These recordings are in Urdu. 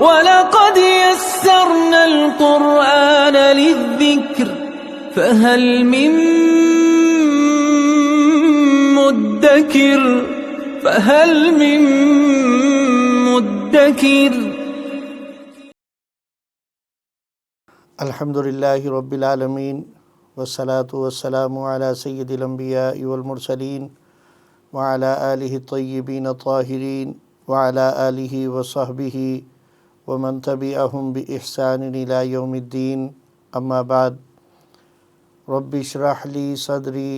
وَلَقَدْ يَسَّرْنَا الْقُرْآنَ لِلذِّكْرِ فَهَلْ مِن مُدَّكِرٍ الحمدللہ رب العالمین والصلاة والسلام علی سید الانبیاء والمرسلین وعلی آلہ الطیبین الطاہرین وعلی آلہ وصحبہ ومن تبعہم بإحسان الی یوم الدین اما بعد رب اشرح لی صدری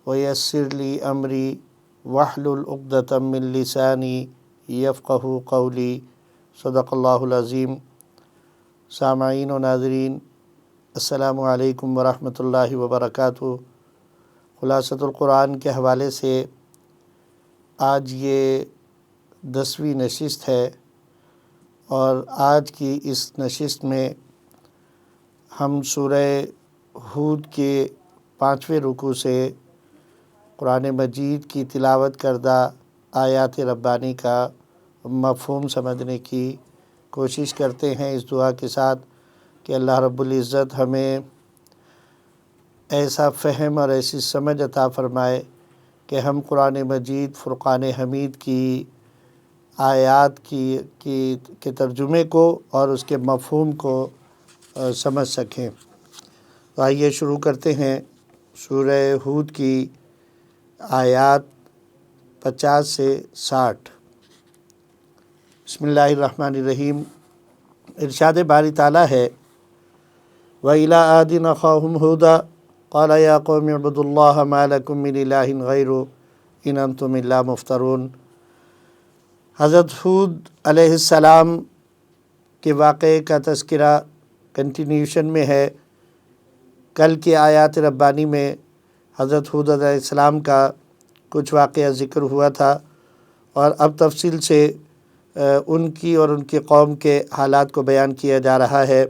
ویسر لی امری واحلل عقدۃ من لسانی یفقہوا قولی صدق اللہ العظیم۔ سامعین و ناظرین السلام علیکم ورحمۃ اللہ وبرکاتہ۔ خلاصۃ القرآن کے حوالے سے آج یہ 10ویں نشست ہے، اور آج کی اس نشست میں ہم سورہ ہود کے 5ویں رکوع سے قرآن مجید کی تلاوت کردہ آیات ربانی کا مفہوم سمجھنے کی کوشش کرتے ہیں، اس دعا کے ساتھ کہ اللہ رب العزت ہمیں ایسا فہم اور ایسی سمجھ عطا فرمائے کہ ہم قرآن مجید فرقان حمید کی آیات کے ترجمے کو اور اس کے مفہوم کو سمجھ سکیں۔ تو آئیے شروع کرتے ہیں سورہ ہود کی آیات 50 سے 60۔ بسم اللہ الرحمن الرحیم۔ ارشاد باری تعالیٰ ہے وَإِلَىٰ عَادٍ أَخَاهُمْ هُودًا قَالَ يَا قَوْمِ اعْبُدُوا اللَّهَ مَا لَكُم مِّنْ إِلَٰهٍ غَيْرُهُ إِنْ أَنْتُمْ إِلَّا مُفْتَرُونَ۔ حضرت ہود علیہ السلام کے واقعے کا تذکرہ کنٹینیوشن میں ہے۔ کل کی آیات ربانی میں حضرت ہود علیہ السلام کا کچھ واقعہ ذکر ہوا تھا، اور اب تفصیل سے ان کی اور ان کی قوم کے حالات کو بیان کیا جا رہا ہے۔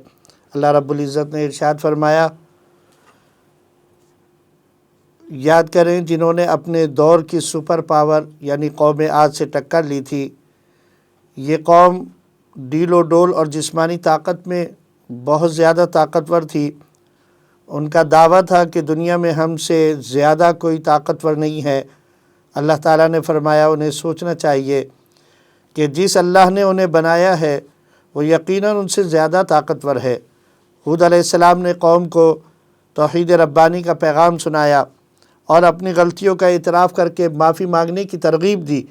اللہ رب العزت نے ارشاد فرمایا، یاد کریں جنہوں نے اپنے دور کی سپر پاور یعنی قوم عاد سے ٹکر لی تھی۔ یہ قوم ڈیل و ڈول اور جسمانی طاقت میں بہت زیادہ طاقتور تھی۔ ان کا دعویٰ تھا کہ دنیا میں ہم سے زیادہ کوئی طاقتور نہیں ہے۔ اللہ تعالیٰ نے فرمایا انہیں سوچنا چاہیے کہ جس اللہ نے انہیں بنایا ہے وہ یقیناً ان سے زیادہ طاقتور ہے۔ ہود علیہ السلام نے قوم کو توحید ربانی کا پیغام سنایا اور اپنی غلطیوں کا اعتراف کر کے معافی مانگنے کی ترغیب دی،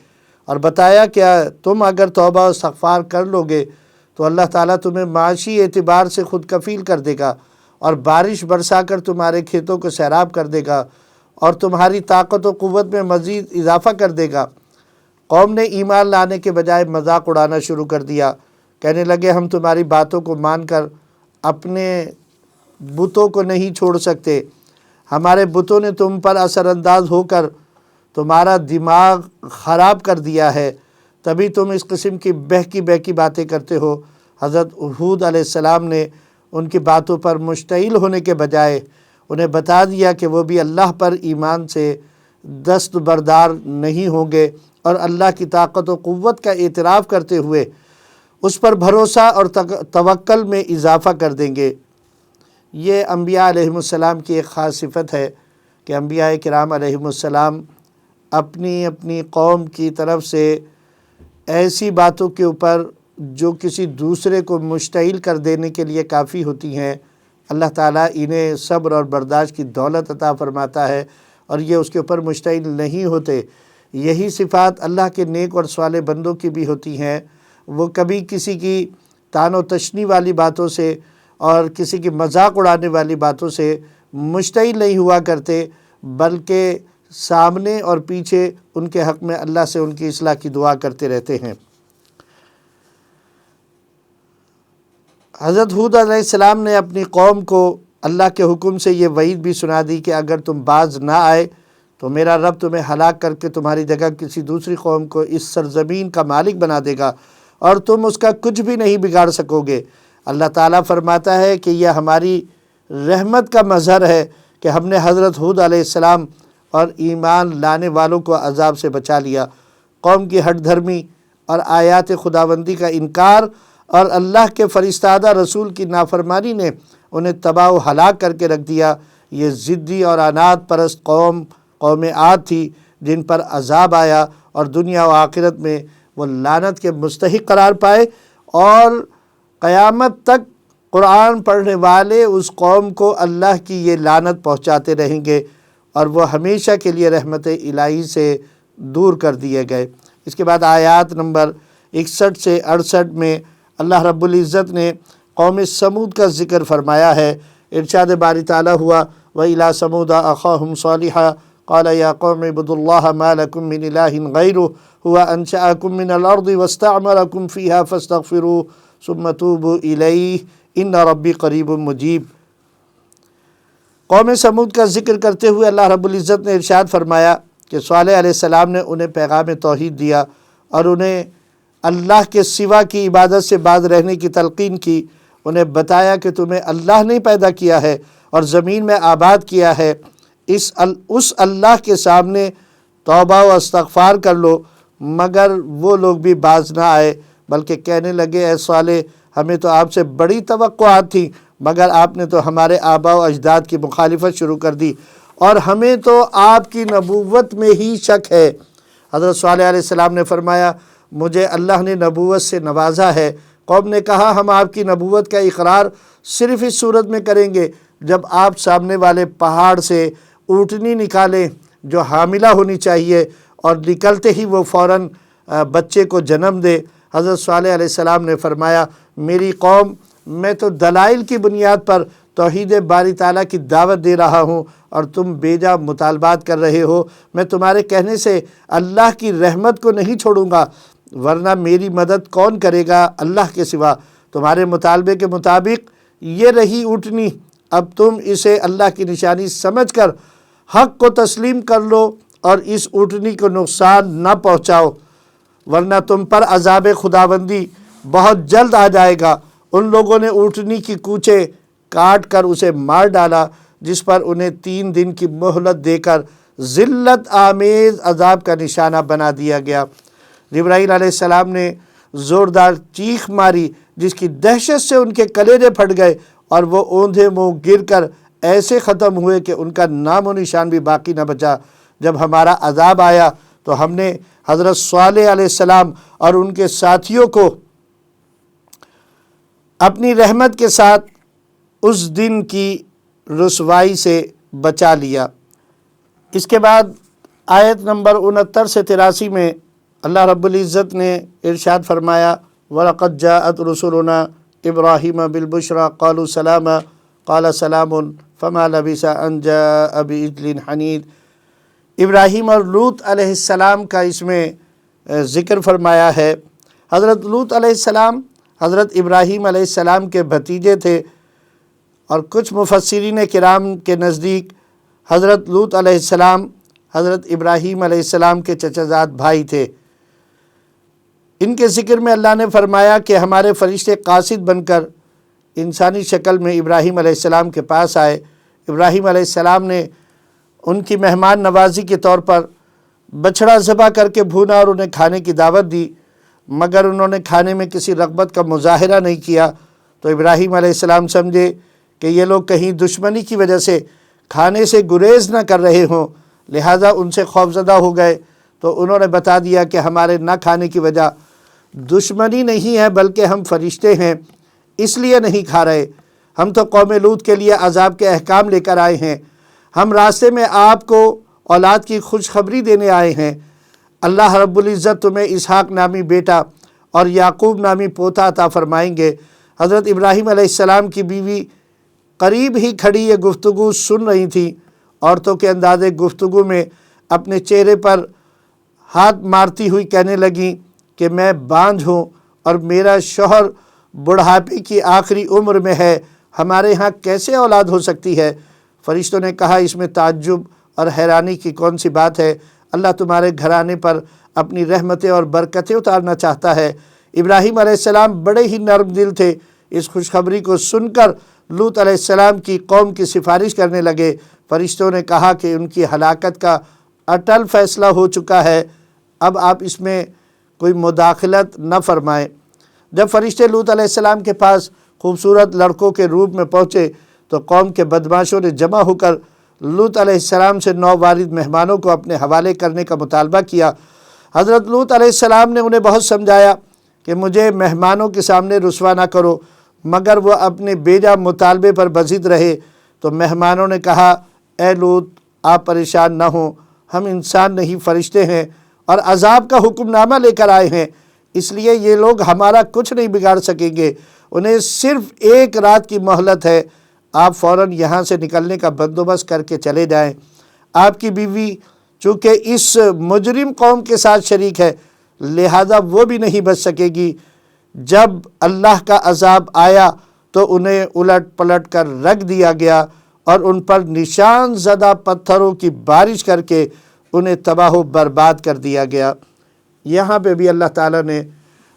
اور بتایا کہ تم اگر توبہ و استغفار کر لو گے تو اللہ تعالیٰ تمہیں معاشی اعتبار سے خود کفیل کر دے گا، اور بارش برسا کر تمہارے کھیتوں کو سیراب کر دے گا، اور تمہاری طاقت و قوت میں مزید اضافہ کر دے گا۔ قوم نے ایمان لانے کے بجائے مذاق اڑانا شروع کر دیا، کہنے لگے ہم تمہاری باتوں کو مان کر اپنے بتوں کو نہیں چھوڑ سکتے، ہمارے بتوں نے تم پر اثر انداز ہو کر تمہارا دماغ خراب کر دیا ہے، تبھی تم اس قسم کی بہکی باتیں کرتے ہو۔ حضرت ہود علیہ السلام نے ان کی باتوں پر مشتعل ہونے کے بجائے انہیں بتا دیا کہ وہ بھی اللہ پر ایمان سے دستبردار نہیں ہوں گے، اور اللہ کی طاقت و قوت کا اعتراف کرتے ہوئے اس پر بھروسہ اور توکل میں اضافہ کر دیں گے۔ یہ انبیاء علیہم السلام کی ایک خاص صفت ہے کہ انبیاء کرام علیہم السلام اپنی قوم کی طرف سے ایسی باتوں کے اوپر جو کسی دوسرے کو مشتعل کر دینے کے لیے کافی ہوتی ہیں، اللہ تعالیٰ انہیں صبر اور برداشت کی دولت عطا فرماتا ہے، اور یہ اس کے اوپر مشتعل نہیں ہوتے۔ یہی صفات اللہ کے نیک اور صالح بندوں کی بھی ہوتی ہیں۔ وہ کبھی کسی کی طعن و تشنی والی باتوں سے اور کسی کی مذاق اڑانے والی باتوں سے مشتعل نہیں ہوا کرتے، بلکہ سامنے اور پیچھے ان کے حق میں اللہ سے ان کی اصلاح کی دعا کرتے رہتے ہیں۔ حضرت ہود علیہ السلام نے اپنی قوم کو اللہ کے حکم سے یہ وعید بھی سنا دی کہ اگر تم باز نہ آئے تو میرا رب تمہیں ہلاک کر کے تمہاری جگہ کسی دوسری قوم کو اس سرزمین کا مالک بنا دے گا، اور تم اس کا کچھ بھی نہیں بگاڑ سکو گے۔ اللہ تعالیٰ فرماتا ہے کہ یہ ہماری رحمت کا مظہر ہے کہ ہم نے حضرت ہود علیہ السلام اور ایمان لانے والوں کو عذاب سے بچا لیا۔ قوم کی ہٹ دھرمی اور آیات خداوندی کا انکار اور اللہ کے فرستادہ رسول کی نافرمانی نے انہیں تباہ و ہلاک کر کے رکھ دیا۔ یہ ضدی اور عناد پرست قوم عاد تھی جن پر عذاب آیا اور دنیا و آخرت میں وہ لعنت کے مستحق قرار پائے، اور قیامت تک قرآن پڑھنے والے اس قوم کو اللہ کی یہ لعنت پہنچاتے رہیں گے، اور وہ ہمیشہ کے لیے رحمت الہی سے دور کر دیے گئے۔ اس کے بعد آیات نمبر 61 سے 68 میں اللہ رب العزت نے قوم سمود کا ذکر فرمایا ہے۔ ارشاد باری تعالیٰ ہوا وَإِلَىٰ ثَمُودَ أَخَاهُمْ صَالِحًا قَالَ يَا قَوْمِ اعْبُدُوا اللَّهَ مَا لَكُم مِّنْ إِلَٰهٍ غَيْرُهُ هُوَ أَنشَأَكُم مِّنَ الْأَرْضِ وَاسْتَعْمَرَكُم فِيهَا فَاسْتَغْفِرُوهُ ثُمَّ تُوبُوا إِلَيْهِ إِنَّ رَبِّي قَرِيبٌ مُّجِيبٌ۔ قوم سمود کا ذکر کرتے ہوئے اللہ رب العزت نے ارشاد فرمایا کہ صالح علیہ السلام نے انہیں پیغام توحید دیا اور انہیں اللہ کے سوا کی عبادت سے باز رہنے کی تلقین کی۔ انہیں بتایا کہ تمہیں اللہ نے پیدا کیا ہے اور زمین میں آباد کیا ہے، اس اللہ کے سامنے توبہ و استغفار کر لو، مگر وہ لوگ بھی باز نہ آئے، بلکہ کہنے لگے اے صالح ہمیں تو آپ سے بڑی توقعات تھیں، مگر آپ نے تو ہمارے آباء و اجداد کی مخالفت شروع کر دی، اور ہمیں تو آپ کی نبوت میں ہی شک ہے۔ حضرت صالح علیہ السلام نے فرمایا مجھے اللہ نے نبوت سے نوازا ہے۔ قوم نے کہا ہم آپ کی نبوت کا اقرار صرف اس صورت میں کریں گے جب آپ سامنے والے پہاڑ سے اونٹنی نکالیں جو حاملہ ہونی چاہیے، اور نکلتے ہی وہ فوراً بچے کو جنم دے۔ حضرت صالح علیہ السلام نے فرمایا میری قوم میں تو دلائل کی بنیاد پر توحید باری تعالیٰ کی دعوت دے رہا ہوں اور تم بیجا مطالبات کر رہے ہو۔ میں تمہارے کہنے سے اللہ کی رحمت کو نہیں چھوڑوں گا، ورنہ میری مدد کون کرے گا اللہ کے سوا۔ تمہارے مطالبے کے مطابق یہ رہی اونٹنی، اب تم اسے اللہ کی نشانی سمجھ کر حق کو تسلیم کر لو اور اس اونٹنی کو نقصان نہ پہنچاؤ، ورنہ تم پر عذاب خداوندی بہت جلد آ جائے گا۔ ان لوگوں نے اونٹنی کی کوچے کاٹ کر اسے مار ڈالا، جس پر انہیں 3 دن کی مہلت دے کر ذلت آمیز عذاب کا نشانہ بنا دیا گیا۔ جبرائیل علیہ السلام نے زوردار چیخ ماری جس کی دہشت سے ان کے کلیجے پھٹ گئے، اور وہ اوندھے منہ گر کر ایسے ختم ہوئے کہ ان کا نام و نشان بھی باقی نہ بچا۔ جب ہمارا عذاب آیا تو ہم نے حضرت صالح علیہ السلام اور ان کے ساتھیوں کو اپنی رحمت کے ساتھ اس دن کی رسوائی سے بچا لیا۔ اس کے بعد آیت نمبر 69 سے 83 میں اللہ رب العزت نے ارشاد فرمایا وَلَقَدْ جَاءَتْ رُسُلُنَا إِبْرَاهِيمَ بِالْبُشْرَى قَالُوا سَلَامًا قَالَ سَلَامٌ فَمَا لَبِثَ أَنْ جَاءَ بِعِجْلٍ حَنِيذٍ۔ ابراہیم اور لوط علیہ السلام کا اس میں ذکر فرمایا ہے۔ حضرت لوط علیہ السلام حضرت ابراہیم علیہ السلام کے بھتیجے تھے، اور کچھ مفسرین کرام کے نزدیک حضرت لوط علیہ السلام حضرت ابراہیم علیہ السلام کے چچا زاد بھائی تھے۔ ان کے ذکر میں اللہ نے فرمایا کہ ہمارے فرشتے قاصد بن کر انسانی شکل میں ابراہیم علیہ السلام کے پاس آئے۔ ابراہیم علیہ السلام نے ان کی مہمان نوازی کے طور پر بچڑا ذبح کر کے بھونا اور انہیں کھانے کی دعوت دی، مگر انہوں نے کھانے میں کسی رغبت کا مظاہرہ نہیں کیا۔ تو ابراہیم علیہ السلام سمجھے کہ یہ لوگ کہیں دشمنی کی وجہ سے کھانے سے گریز نہ کر رہے ہوں، لہٰذا ان سے خوفزدہ ہو گئے۔ تو انہوں نے بتا دیا کہ ہمارے نہ کھانے کی وجہ دشمنی نہیں ہے، بلکہ ہم فرشتے ہیں، اس لیے نہیں کھا رہے۔ ہم تو قوم لوط کے لیے عذاب کے احکام لے کر آئے ہیں، ہم راستے میں آپ کو اولاد کی خوشخبری دینے آئے ہیں۔ اللہ رب العزت تمہیں اسحاق نامی بیٹا اور یعقوب نامی پوتا عطا فرمائیں گے۔ حضرت ابراہیم علیہ السلام کی بیوی قریب ہی کھڑی یہ گفتگو سن رہی تھی۔ عورتوں کے انداز گفتگو میں اپنے چہرے پر ہاتھ مارتی ہوئی کہنے لگیں کہ میں بانجھ ہوں اور میرا شوہر بڑھاپے کی آخری عمر میں ہے، ہمارے ہاں کیسے اولاد ہو سکتی ہے؟ فرشتوں نے کہا اس میں تعجب اور حیرانی کی کون سی بات ہے؟ اللہ تمہارے گھرانے پر اپنی رحمتیں اور برکتیں اتارنا چاہتا ہے۔ ابراہیم علیہ السلام بڑے ہی نرم دل تھے۔ اس خوشخبری کو سن کر لوط علیہ السلام کی قوم کی سفارش کرنے لگے۔ فرشتوں نے کہا کہ ان کی ہلاکت کا اٹل فیصلہ ہو چکا ہے، اب آپ اس میں کوئی مداخلت نہ فرمائیں۔ جب فرشتے لوط علیہ السلام کے پاس خوبصورت لڑکوں کے روپ میں پہنچے تو قوم کے بدماشوں نے جمع ہو کر لوط علیہ السلام سے نووارد مہمانوں کو اپنے حوالے کرنے کا مطالبہ کیا۔ حضرت لوط علیہ السلام نے انہیں بہت سمجھایا کہ مجھے مہمانوں کے سامنے رسوا نہ کرو، مگر وہ اپنے بیجا مطالبے پر بضد رہے۔ تو مہمانوں نے کہا، اے لوط آپ پریشان نہ ہوں، ہم انسان نہیں فرشتے ہیں اور عذاب کا حکم نامہ لے کر آئے ہیں، اس لیے یہ لوگ ہمارا کچھ نہیں بگاڑ سکیں گے، انہیں صرف ایک رات کی مہلت ہے، آپ فوراً یہاں سے نکلنے کا بندوبست کر کے چلے جائیں۔ آپ کی بیوی چونکہ اس مجرم قوم کے ساتھ شریک ہے لہذا وہ بھی نہیں بچ سکے گی۔ جب اللہ کا عذاب آیا تو انہیں الٹ پلٹ کر رکھ دیا گیا اور ان پر نشان زدہ پتھروں کی بارش کر کے انہیں تباہ و برباد کر دیا گیا۔ یہاں پہ بھی اللہ تعالیٰ نے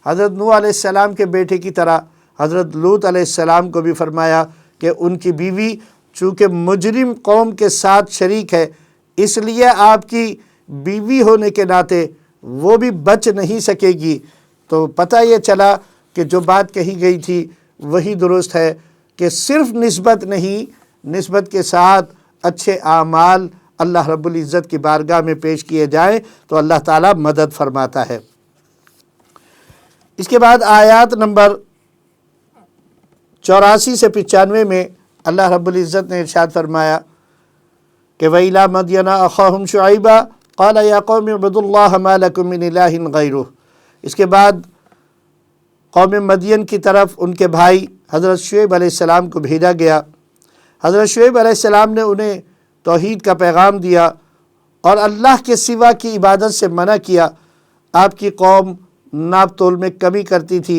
حضرت نوح علیہ السلام کے بیٹے کی طرح حضرت لوط علیہ السلام کو بھی فرمایا کہ ان کی بیوی چونکہ مجرم قوم کے ساتھ شریک ہے اس لیے آپ کی بیوی ہونے کے ناطے وہ بھی بچ نہیں سکے گی۔ تو پتہ یہ چلا کہ جو بات کہی گئی تھی وہی درست ہے کہ صرف نسبت نہیں، نسبت کے ساتھ اچھے اعمال اللہ رب العزت کی بارگاہ میں پیش کیے جائیں تو اللہ تعالیٰ مدد فرماتا ہے۔ اس کے بعد آیات نمبر 84 سے 95 میں اللہ رب العزت نے ارشاد فرمایا کہ وَإِلَىٰ مَدْيَنَ أَخَاهُمْ شُعَيْبًا قَالَ يَا قَوْمِ اعْبُدُوا اللَّهَ مَا لَكُم مِّنْ إِلَٰهٍ غَيْرُهُ۔ اس کے بعد قوم مدین کی طرف ان کے بھائی حضرت شعیب علیہ السلام کو بھیجا گیا۔ حضرت شعیب علیہ السلام نے انہیں توحید کا پیغام دیا اور اللہ کے سوا کی عبادت سے منع کیا۔ آپ کی قوم ناپ تول میں کمی کرتی تھی،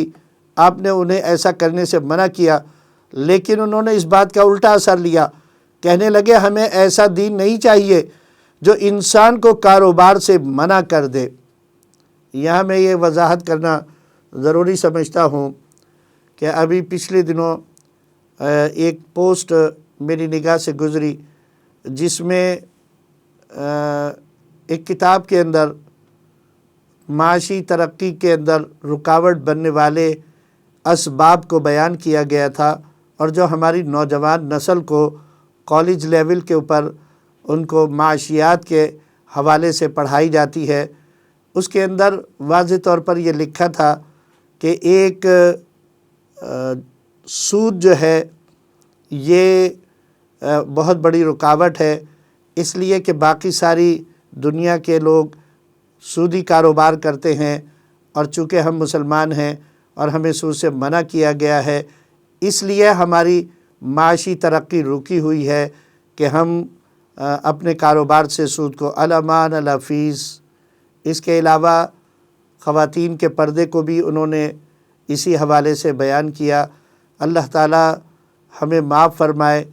آپ نے انہیں ایسا کرنے سے منع کیا، لیکن انہوں نے اس بات کا الٹا اثر لیا، کہنے لگے ہمیں ایسا دین نہیں چاہیے جو انسان کو کاروبار سے منع کر دے۔ یہاں میں یہ وضاحت کرنا ضروری سمجھتا ہوں کہ ابھی پچھلے دنوں ایک پوسٹ میری نگاہ سے گزری جس میں ایک کتاب کے اندر معاشی ترقی کے اندر رکاوٹ بننے والے اسباب کو بیان کیا گیا تھا، اور جو ہماری نوجوان نسل کو کالج لیول کے اوپر ان کو معاشیات کے حوالے سے پڑھائی جاتی ہے، اس کے اندر واضح طور پر یہ لکھا تھا کہ ایک سود جو ہے یہ بہت بڑی رکاوٹ ہے، اس لیے کہ باقی ساری دنیا کے لوگ سودی کاروبار کرتے ہیں، اور چونکہ ہم مسلمان ہیں اور ہمیں سود سے منع کیا گیا ہے اس لیے ہماری معاشی ترقی رکی ہوئی ہے کہ ہم اپنے کاروبار سے سود کو الامان الافیس۔ اس کے علاوہ خواتین کے پردے کو بھی انہوں نے اسی حوالے سے بیان کیا۔ اللہ تعالی ہمیں معاف فرمائے۔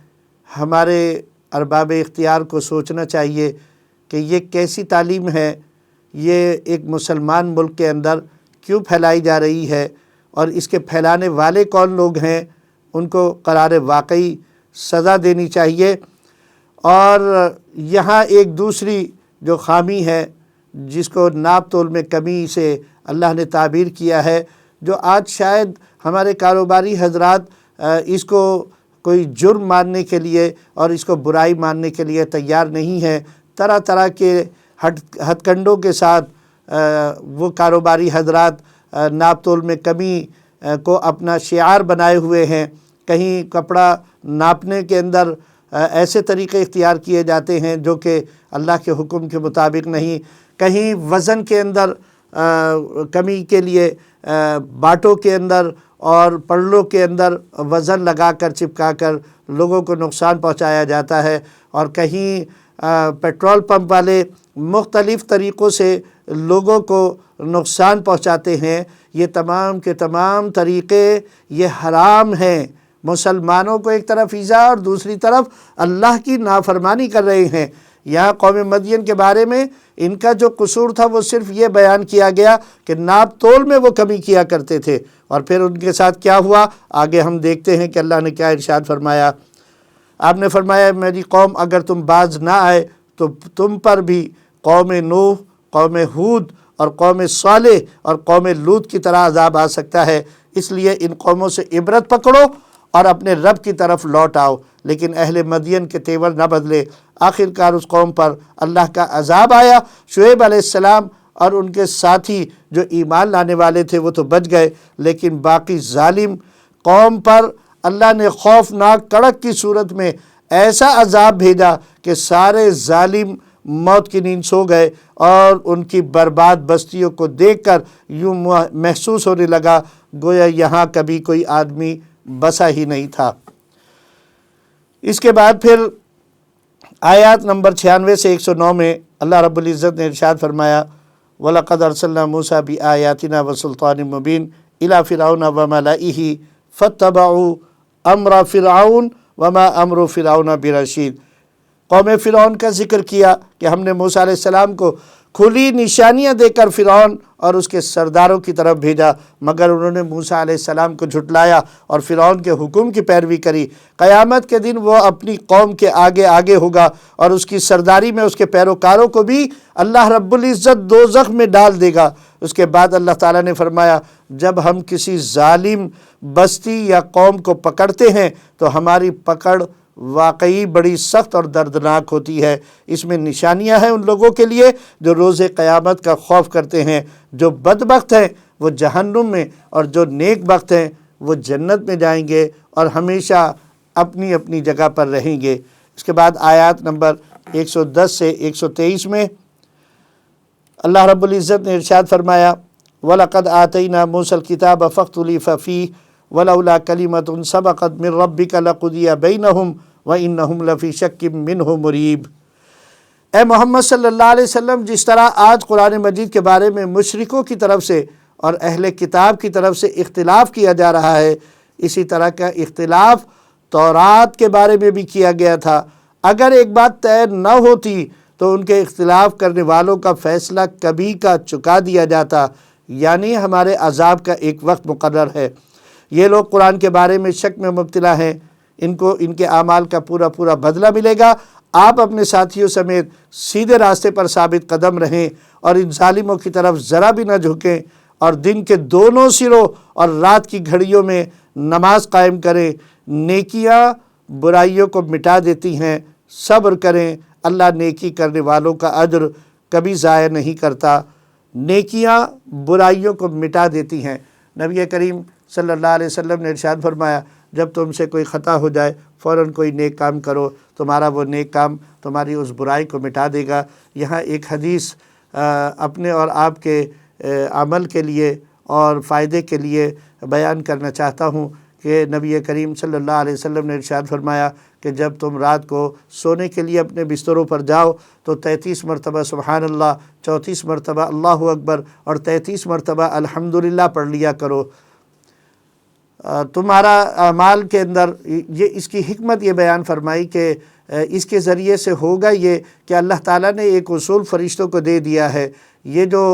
ہمارے ارباب اختیار کو سوچنا چاہیے کہ یہ کیسی تعلیم ہے، یہ ایک مسلمان ملک کے اندر کیوں پھیلائی جا رہی ہے، اور اس کے پھیلانے والے کون لوگ ہیں، ان کو قرار واقعی سزا دینی چاہیے۔ اور یہاں ایک دوسری جو خامی ہے جس کو ناپ تول میں کمی سے اللہ نے تعبیر کیا ہے، جو آج شاید ہمارے کاروباری حضرات اس کو کوئی جرم ماننے کے لیے اور اس کو برائی ماننے کے لیے تیار نہیں ہے، طرح طرح کے ہتھ کنڈوں کے ساتھ وہ کاروباری حضرات ناپ تول میں کمی کو اپنا شعار بنائے ہوئے ہیں۔ کہیں کپڑا ناپنے کے اندر ایسے طریقے اختیار کیے جاتے ہیں جو کہ اللہ کے حکم کے مطابق نہیں، کہیں وزن کے اندر کمی کے لیے باٹوں کے اندر اور پلڑوں کے اندر وزن لگا کر چپکا کر لوگوں کو نقصان پہنچایا جاتا ہے، اور کہیں پیٹرول پمپ والے مختلف طریقوں سے لوگوں کو نقصان پہنچاتے ہیں۔ یہ تمام کے تمام طریقے یہ حرام ہیں۔ مسلمانوں کو ایک طرف ایذا اور دوسری طرف اللہ کی نافرمانی کر رہے ہیں۔ یہاں قوم مدین کے بارے میں ان کا جو قصور تھا وہ صرف یہ بیان کیا گیا کہ ناپ تول میں وہ کمی کیا کرتے تھے، اور پھر ان کے ساتھ کیا ہوا آگے ہم دیکھتے ہیں کہ اللہ نے کیا ارشاد فرمایا۔ آپ نے فرمایا میری قوم اگر تم باز نہ آئے تو تم پر بھی قوم نوح، قوم ہود اور قوم صالح اور قوم لوط کی طرح عذاب آ سکتا ہے، اس لیے ان قوموں سے عبرت پکڑو اور اپنے رب کی طرف لوٹ آؤ۔ لیکن اہل مدین کے تیور نہ بدلے، آخرکار اس قوم پر اللہ کا عذاب آیا۔ شعیب علیہ السلام اور ان کے ساتھی جو ایمان لانے والے تھے وہ تو بچ گئے، لیکن باقی ظالم قوم پر اللہ نے خوفناک کڑک کی صورت میں ایسا عذاب بھیجا کہ سارے ظالم موت کی نیند سو گئے، اور ان کی برباد بستیوں کو دیکھ کر یوں محسوس ہونے لگا گویا یہاں کبھی کوئی آدمی بسا ہی نہیں تھا۔ اس کے بعد پھر آیات نمبر 96 سے 109 میں اللہ رب العزت نے ارشاد فرمایا، وَلَقَدْ أَرْسَلْنَا مُوسَىٰ بِآيَاتِنَا وَسُلْطَانٍ مُّبِينٍ إِلَىٰ فِرْعَوْنَ وَمَلَئِهِ فَاتَّبَعُوا أَمْرَ فِرْعَوْنَ وَمَا أَمْرُ فِرْعَوْنَ بِرَشِيدٍ۔ قوم فرعون کا ذکر کیا کہ ہم نے موسیٰ علیہ السلام کو کھلی نشانیاں دے کر فرعون اور اس کے سرداروں کی طرف بھیجا، مگر انہوں نے موسیٰ علیہ السلام کو جھٹلایا اور فرعون کے حکم کی پیروی کری۔ قیامت کے دن وہ اپنی قوم کے آگے آگے ہوگا اور اس کی سرداری میں اس کے پیروکاروں کو بھی اللہ رب العزت دوزخ میں ڈال دے گا۔ اس کے بعد اللہ تعالیٰ نے فرمایا، جب ہم کسی ظالم بستی یا قوم کو پکڑتے ہیں تو ہماری پکڑ واقعی بڑی سخت اور دردناک ہوتی ہے۔ اس میں نشانیاں ہیں ان لوگوں کے لیے جو روز قیامت کا خوف کرتے ہیں۔ جو بدبخت ہیں وہ جہنم میں، اور جو نیک بخت ہیں وہ جنت میں جائیں گے اور ہمیشہ اپنی اپنی جگہ پر رہیں گے۔ اس کے بعد آیات نمبر 110 سے 123 میں اللہ رب العزت نے ارشاد فرمایا، وَلَقَدْ آتَيْنَا مُوسَى الْكِتَابَ فَاخْتُلِفَ فِيهِ وَلَوْلَا كَلِمَةٌ سَبَقَتْ مِنْ رَبِّكَ لَقُضِيَ بَيْنَهُمْ وَإِنَّهُمْ لَفِي شَكٍّ مِّنْهُ مُرِيبٍ۔ اے محمد صلی اللہ علیہ وسلم، جس طرح آج قرآن مجید کے بارے میں مشرکوں کی طرف سے اور اہل کتاب کی طرف سے اختلاف کیا جا رہا ہے، اسی طرح کا اختلاف تورات کے بارے میں بھی کیا گیا تھا۔ اگر ایک بات طے نہ ہوتی تو ان کے اختلاف کرنے والوں کا فیصلہ کبھی کا چکا دیا جاتا، یعنی ہمارے عذاب کا ایک وقت مقرر ہے۔ یہ لوگ قرآن کے بارے میں شک میں مبتلا ہیں، ان کو ان کے اعمال کا پورا بدلہ ملے گا۔ آپ اپنے ساتھیوں سمیت سیدھے راستے پر ثابت قدم رہیں اور ان ظالموں کی طرف ذرا بھی نہ جھکیں، اور دن کے دونوں سروں اور رات کی گھڑیوں میں نماز قائم کریں۔ نیکیاں برائیوں کو مٹا دیتی ہیں، صبر کریں، اللہ نیکی کرنے والوں کا اجر کبھی ضائع نہیں کرتا۔ نیکیاں برائیوں کو مٹا دیتی ہیں۔ نبی کریم صلی اللہ علیہ وسلم نے ارشاد فرمایا، جب تم سے کوئی خطا ہو جائے فوراً کوئی نیک کام کرو، تمہارا وہ نیک کام تمہاری اس برائی کو مٹا دے گا۔ یہاں ایک حدیث اپنے اور آپ کے عمل کے لیے اور فائدے کے لیے بیان کرنا چاہتا ہوں کہ نبی کریم صلی اللہ علیہ وسلم نے ارشاد فرمایا کہ جب تم رات کو سونے کے لیے اپنے بستروں پر جاؤ تو 33 مرتبہ سبحان اللہ، 34 مرتبہ اللہ اکبر اور 33 مرتبہ الحمدللہ پڑھ لیا کرو۔ تمہارا اعمال کے اندر یہ اس کی حکمت یہ بیان فرمائی کہ اس کے ذریعے سے ہوگا یہ کہ اللہ تعالیٰ نے ایک اصول فرشتوں کو دے دیا ہے۔ یہ جو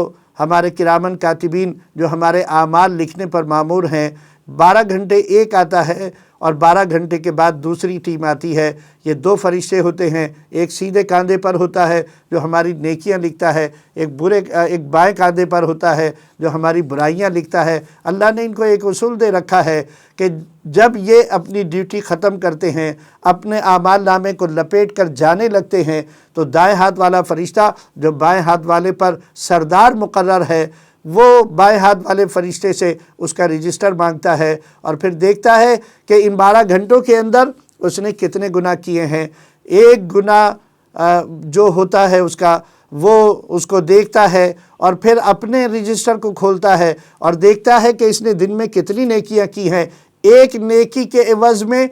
ہمارے کرامن کاتبین جو ہمارے اعمال لکھنے پر مامور ہیں، 12 گھنٹے ایک آتا ہے اور 12 گھنٹے کے بعد دوسری ٹیم آتی ہے۔ یہ 2 فرشتے ہوتے ہیں، ایک سیدھے کاندھے پر ہوتا ہے جو ہماری نیکیاں لکھتا ہے، ایک بائیں کاندھے پر ہوتا ہے جو ہماری برائیاں لکھتا ہے۔ اللہ نے ان کو ایک اصول دے رکھا ہے کہ جب یہ اپنی ڈیوٹی ختم کرتے ہیں، اپنے اعمال نامے کو لپیٹ کر جانے لگتے ہیں، تو دائیں ہاتھ والا فرشتہ جو بائیں ہاتھ والے پر سردار مقرر ہے، وہ بائیں ہاتھ والے فرشتے سے اس کا رجسٹر مانگتا ہے اور پھر دیکھتا ہے کہ ان 12 گھنٹوں کے اندر اس نے کتنے گناہ کیے ہیں۔ ایک گناہ جو ہوتا ہے اس کا، وہ اس کو دیکھتا ہے اور پھر اپنے رجسٹر کو کھولتا ہے اور دیکھتا ہے کہ اس نے دن میں کتنی نیکیاں کی ہیں۔ ایک نیکی کے عوض میں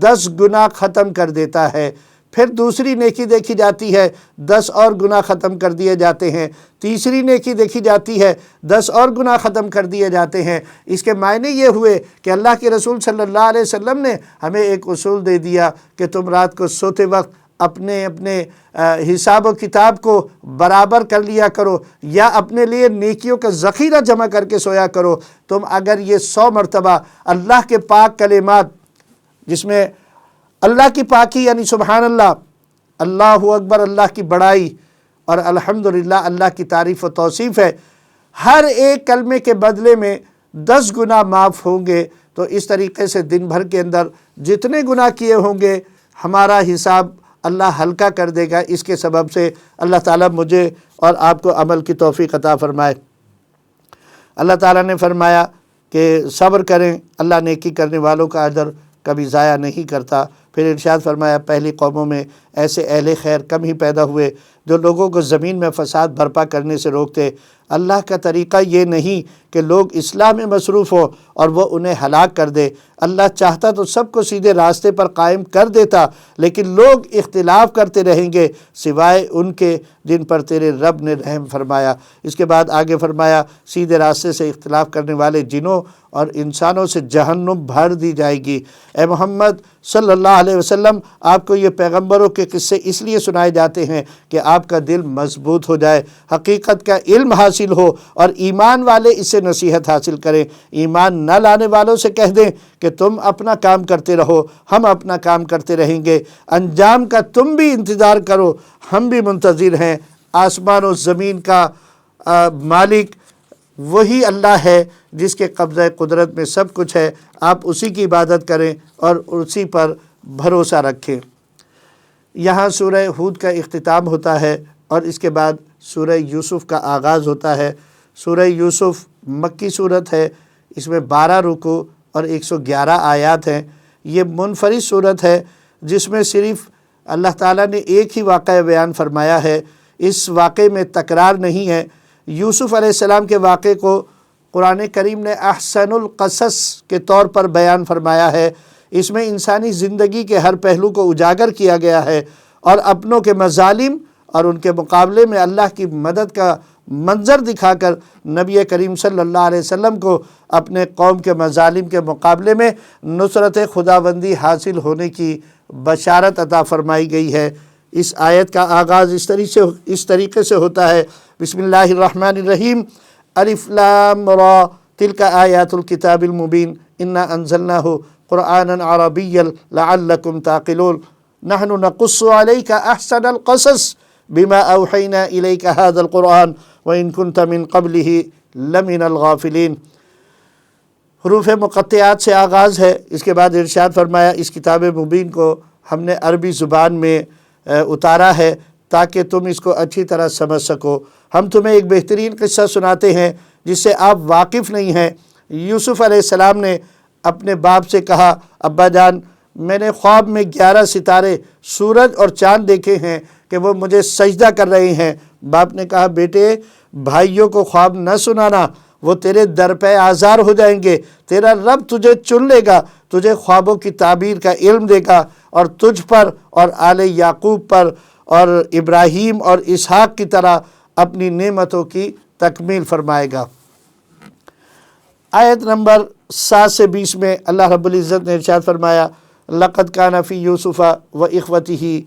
10 گناہ ختم کر دیتا ہے۔ پھر دوسری نیکی دیکھی جاتی ہے، 10 اور گناہ ختم کر دیے جاتے ہیں۔ تیسری نیکی دیکھی جاتی ہے، 10 اور گناہ ختم کر دیے جاتے ہیں۔ اس کے معنی یہ ہوئے کہ اللہ کے رسول صلی اللہ علیہ وسلم نے ہمیں ایک اصول دے دیا کہ تم رات کو سوتے وقت اپنے حساب و کتاب کو برابر کر لیا کرو، یا اپنے لیے نیکیوں کا ذخیرہ جمع کر کے سویا کرو۔ تم اگر یہ 100 مرتبہ اللہ کے پاک کلمات، جس میں اللہ کی پاکی یعنی سبحان اللہ، اللہ اکبر اللہ کی بڑائی، اور الحمدللہ اللہ کی تعریف و توصیف ہے، ہر ایک کلمے کے بدلے میں 10 گناہ معاف ہوں گے، تو اس طریقے سے دن بھر کے اندر جتنے گناہ کیے ہوں گے ہمارا حساب اللہ ہلکا کر دے گا۔ اس کے سبب سے اللہ تعالیٰ مجھے اور آپ کو عمل کی توفیق عطا فرمائے۔ اللہ تعالیٰ نے فرمایا کہ صبر کریں، اللہ نیکی کرنے والوں کا اجر کبھی ضائع نہیں کرتا۔ پھر ارشاد فرمایا پہلی قوموں میں ایسے اہل خیر کم ہی پیدا ہوئے جو لوگوں کو زمین میں فساد برپا کرنے سے روکتے۔ اللہ کا طریقہ یہ نہیں کہ لوگ اصلاح میں مصروف ہوں اور وہ انہیں ہلاک کر دے۔ اللہ چاہتا تو سب کو سیدھے راستے پر قائم کر دیتا، لیکن لوگ اختلاف کرتے رہیں گے سوائے ان کے جن پر تیرے رب نے رحم فرمایا۔ اس کے بعد آگے فرمایا سیدھے راستے سے اختلاف کرنے والے جنوں اور انسانوں سے جہنم بھر دی جائے گی۔ اے محمد صلی اللہ علیہ وسلم، آپ کو یہ پیغمبروں کے قصے اس لیے سنائے جاتے ہیں کہ آپ کا دل مضبوط ہو جائے، حقیقت کا علم حاصل ہو اور ایمان والے اس سے نصیحت حاصل کریں۔ ایمان نہ لانے والوں سے کہہ دیں کہ تم اپنا کام کرتے رہو، ہم اپنا کام کرتے رہیں گے، انجام کا تم بھی انتظار کرو، ہم بھی منتظر ہیں۔ آسمان و زمین کا مالک وہی اللہ ہے جس کے قبضہ قدرت میں سب کچھ ہے، آپ اسی کی عبادت کریں اور اسی پر بھروسہ رکھیں۔ یہاں سورہ ہود کا اختتام ہوتا ہے اور اس کے بعد سورہ یوسف کا آغاز ہوتا ہے۔ سورہ یوسف مکی صورت ہے، اس میں 12 رکوع اور 111 آیات ہیں۔ یہ منفرد صورت ہے جس میں صرف اللہ تعالیٰ نے ایک ہی واقعہ بیان فرمایا ہے، اس واقعے میں تکرار نہیں ہے۔ یوسف علیہ السلام کے واقعے کو قرآن کریم نے احسن القصص کے طور پر بیان فرمایا ہے۔ اس میں انسانی زندگی کے ہر پہلو کو اجاگر کیا گیا ہے اور اپنوں کے مظالم اور ان کے مقابلے میں اللہ کی مدد کا منظر دکھا کر نبی کریم صلی اللہ علیہ وسلم کو اپنے قوم کے مظالم کے مقابلے میں نصرت خداوندی حاصل ہونے کی بشارت عطا فرمائی گئی ہے۔ اس آیت کا آغاز اس طریقے سے ہوتا ہے، بسم اللہ الرحمن الرحیم، الف لام را تلک آیات الکتاب المبین انا انزلناہ قرآنا عربیا لعلکم تعقلون نحن نقص علیک احسن القصص بما اوحینا الیک هذا القرآن وان کنت من قبلہ لمن الغافلین۔ حروف مقطعات سے آغاز ہے۔ اس کے بعد ارشاد فرمایا اس کتاب مبین کو ہم نے عربی زبان میں اتارا ہے تاکہ تم اس کو اچھی طرح سمجھ سکو۔ ہم تمہیں ایک بہترین قصہ سناتے ہیں جس سے آپ واقف نہیں ہیں۔ یوسف علیہ السلام نے اپنے باپ سے کہا، ابا جان، میں نے خواب میں 11 ستارے، سورج اور چاند دیکھے ہیں کہ وہ مجھے سجدہ کر رہے ہیں۔ باپ نے کہا، بیٹے، بھائیوں کو خواب نہ سنانا، وہ تیرے در پہ آزار ہو جائیں گے۔ تیرا رب تجھے چن لے گا، تجھے خوابوں کی تعبیر کا علم دے گا اور تجھ پر اور آل یعقوب پر اور ابراہیم اور اسحاق کی طرح اپنی نعمتوں کی تکمیل فرمائے گا۔ آیت نمبر 7 سے 20 میں اللہ رب العزت نے ارشاد فرمایا، لَقَدْ كَانَ فِي يُوسُفَ وَإِخْوَتِهِ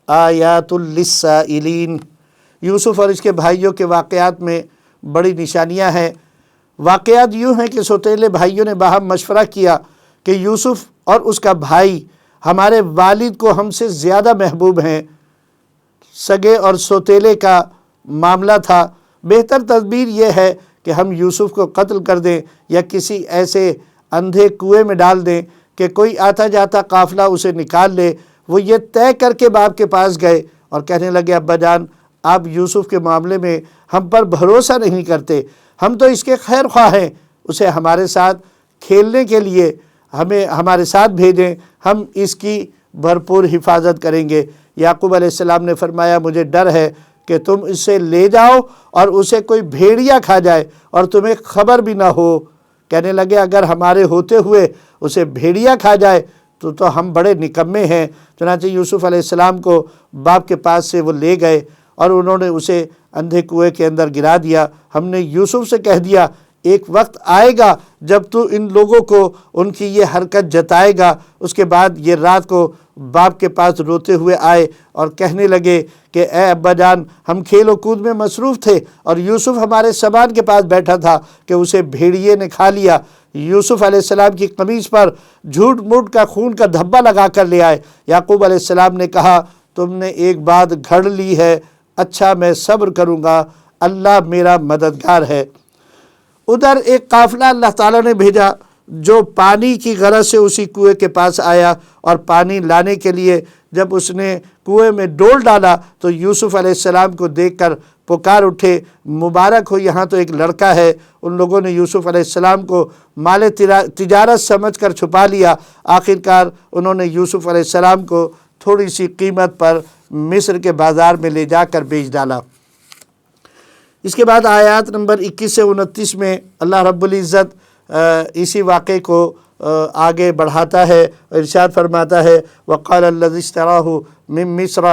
آیَاتٌ لِلسَّائِلِينَ۔ یوسف اور اس کے بھائیوں کے واقعات میں بڑی نشانیاں ہیں۔ واقعات یوں ہیں کہ سوتیلے بھائیوں نے باہم مشورہ کیا کہ یوسف اور اس کا بھائی ہمارے والد کو ہم سے زیادہ محبوب ہیں۔ سگے اور سوتیلے کا معاملہ تھا۔ بہتر تدبیر یہ ہے کہ ہم یوسف کو قتل کر دیں یا کسی ایسے اندھے کنویں میں ڈال دیں کہ کوئی آتا جاتا قافلہ اسے نکال لے۔ وہ یہ طے کر کے باپ کے پاس گئے اور کہنے لگے، ابا جان، آپ یوسف کے معاملے میں ہم پر بھروسہ نہیں کرتے، ہم تو اس کے خیر خواہ ہیں، اسے ہمارے ساتھ کھیلنے کے لیے ہمارے ساتھ بھیجیں، ہم اس کی بھرپور حفاظت کریں گے۔ یعقوب علیہ السلام نے فرمایا، مجھے ڈر ہے کہ تم اسے لے جاؤ اور اسے کوئی بھیڑیا کھا جائے اور تمہیں خبر بھی نہ ہو۔ کہنے لگے، اگر ہمارے ہوتے ہوئے اسے بھیڑیا کھا جائے تو ہم بڑے نکمے ہیں۔ چنانچہ یوسف علیہ السلام کو باپ کے پاس سے وہ لے گئے اور انہوں نے اسے اندھے کنویں کے اندر گرا دیا۔ ہم نے یوسف سے کہہ دیا، ایک وقت آئے گا جب تو ان لوگوں کو ان کی یہ حرکت جتائے گا۔ اس کے بعد یہ رات کو باپ کے پاس روتے ہوئے آئے اور کہنے لگے کہ اے ابا جان، ہم کھیل و کود میں مصروف تھے اور یوسف ہمارے سامان کے پاس بیٹھا تھا کہ اسے بھیڑیے نے کھا لیا۔ یوسف علیہ السلام کی قمیص پر جھوٹ موٹ کا خون کا دھبا لگا کر لے آئے۔ یعقوب علیہ السلام نے کہا، تم نے ایک بات گھڑ لی ہے، اچھا میں صبر کروں گا، اللہ میرا مددگار ہے۔ ادھر ایک قافلہ اللہ تعالیٰ نے بھیجا جو پانی کی غرض سے اسی کنویں کے پاس آیا، اور پانی لانے کے لیے جب اس نے کنویں میں ڈول ڈالا تو یوسف علیہ السلام کو دیکھ کر پکار اٹھے، مبارک ہو، یہاں تو ایک لڑکا ہے۔ ان لوگوں نے یوسف علیہ السلام کو مال تجارت سمجھ کر چھپا لیا۔ آخرکار انہوں نے یوسف علیہ السلام کو تھوڑی سی قیمت پر مصر کے بازار میں لے جا کر بیچ ڈالا۔ اس کے بعد آیات نمبر 21 سے 29 میں اللہ رب العزت اسی واقعے کو آگے بڑھاتا ہے، ارشاد فرماتا ہے وقال الذی اشتراہ من مصر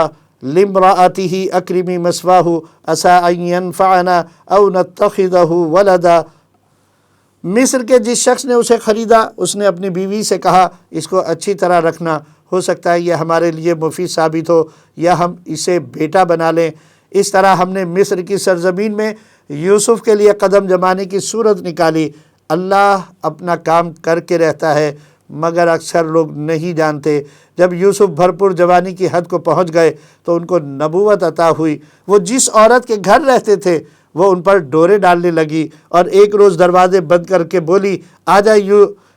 لامرأته اکرمی مثواہ عسى ان ينفعنا او نتخذہ ولدا۔ مصر کے جس شخص نے اسے خریدا اس نے اپنی بیوی سے کہا اس کو اچھی طرح رکھنا، ہو سکتا ہے یہ ہمارے لیے مفید ثابت ہو یا ہم اسے بیٹا بنا لیں۔ اس طرح ہم نے مصر کی سرزمین میں یوسف کے لیے قدم جمانے کی صورت نکالی۔ اللہ اپنا کام کر کے رہتا ہے مگر اکثر لوگ نہیں جانتے۔ جب یوسف بھرپور جوانی کی حد کو پہنچ گئے تو ان کو نبوت عطا ہوئی۔ وہ جس عورت کے گھر رہتے تھے وہ ان پر ڈورے ڈالنے لگی اور ایک روز دروازے بند کر کے بولی آجا۔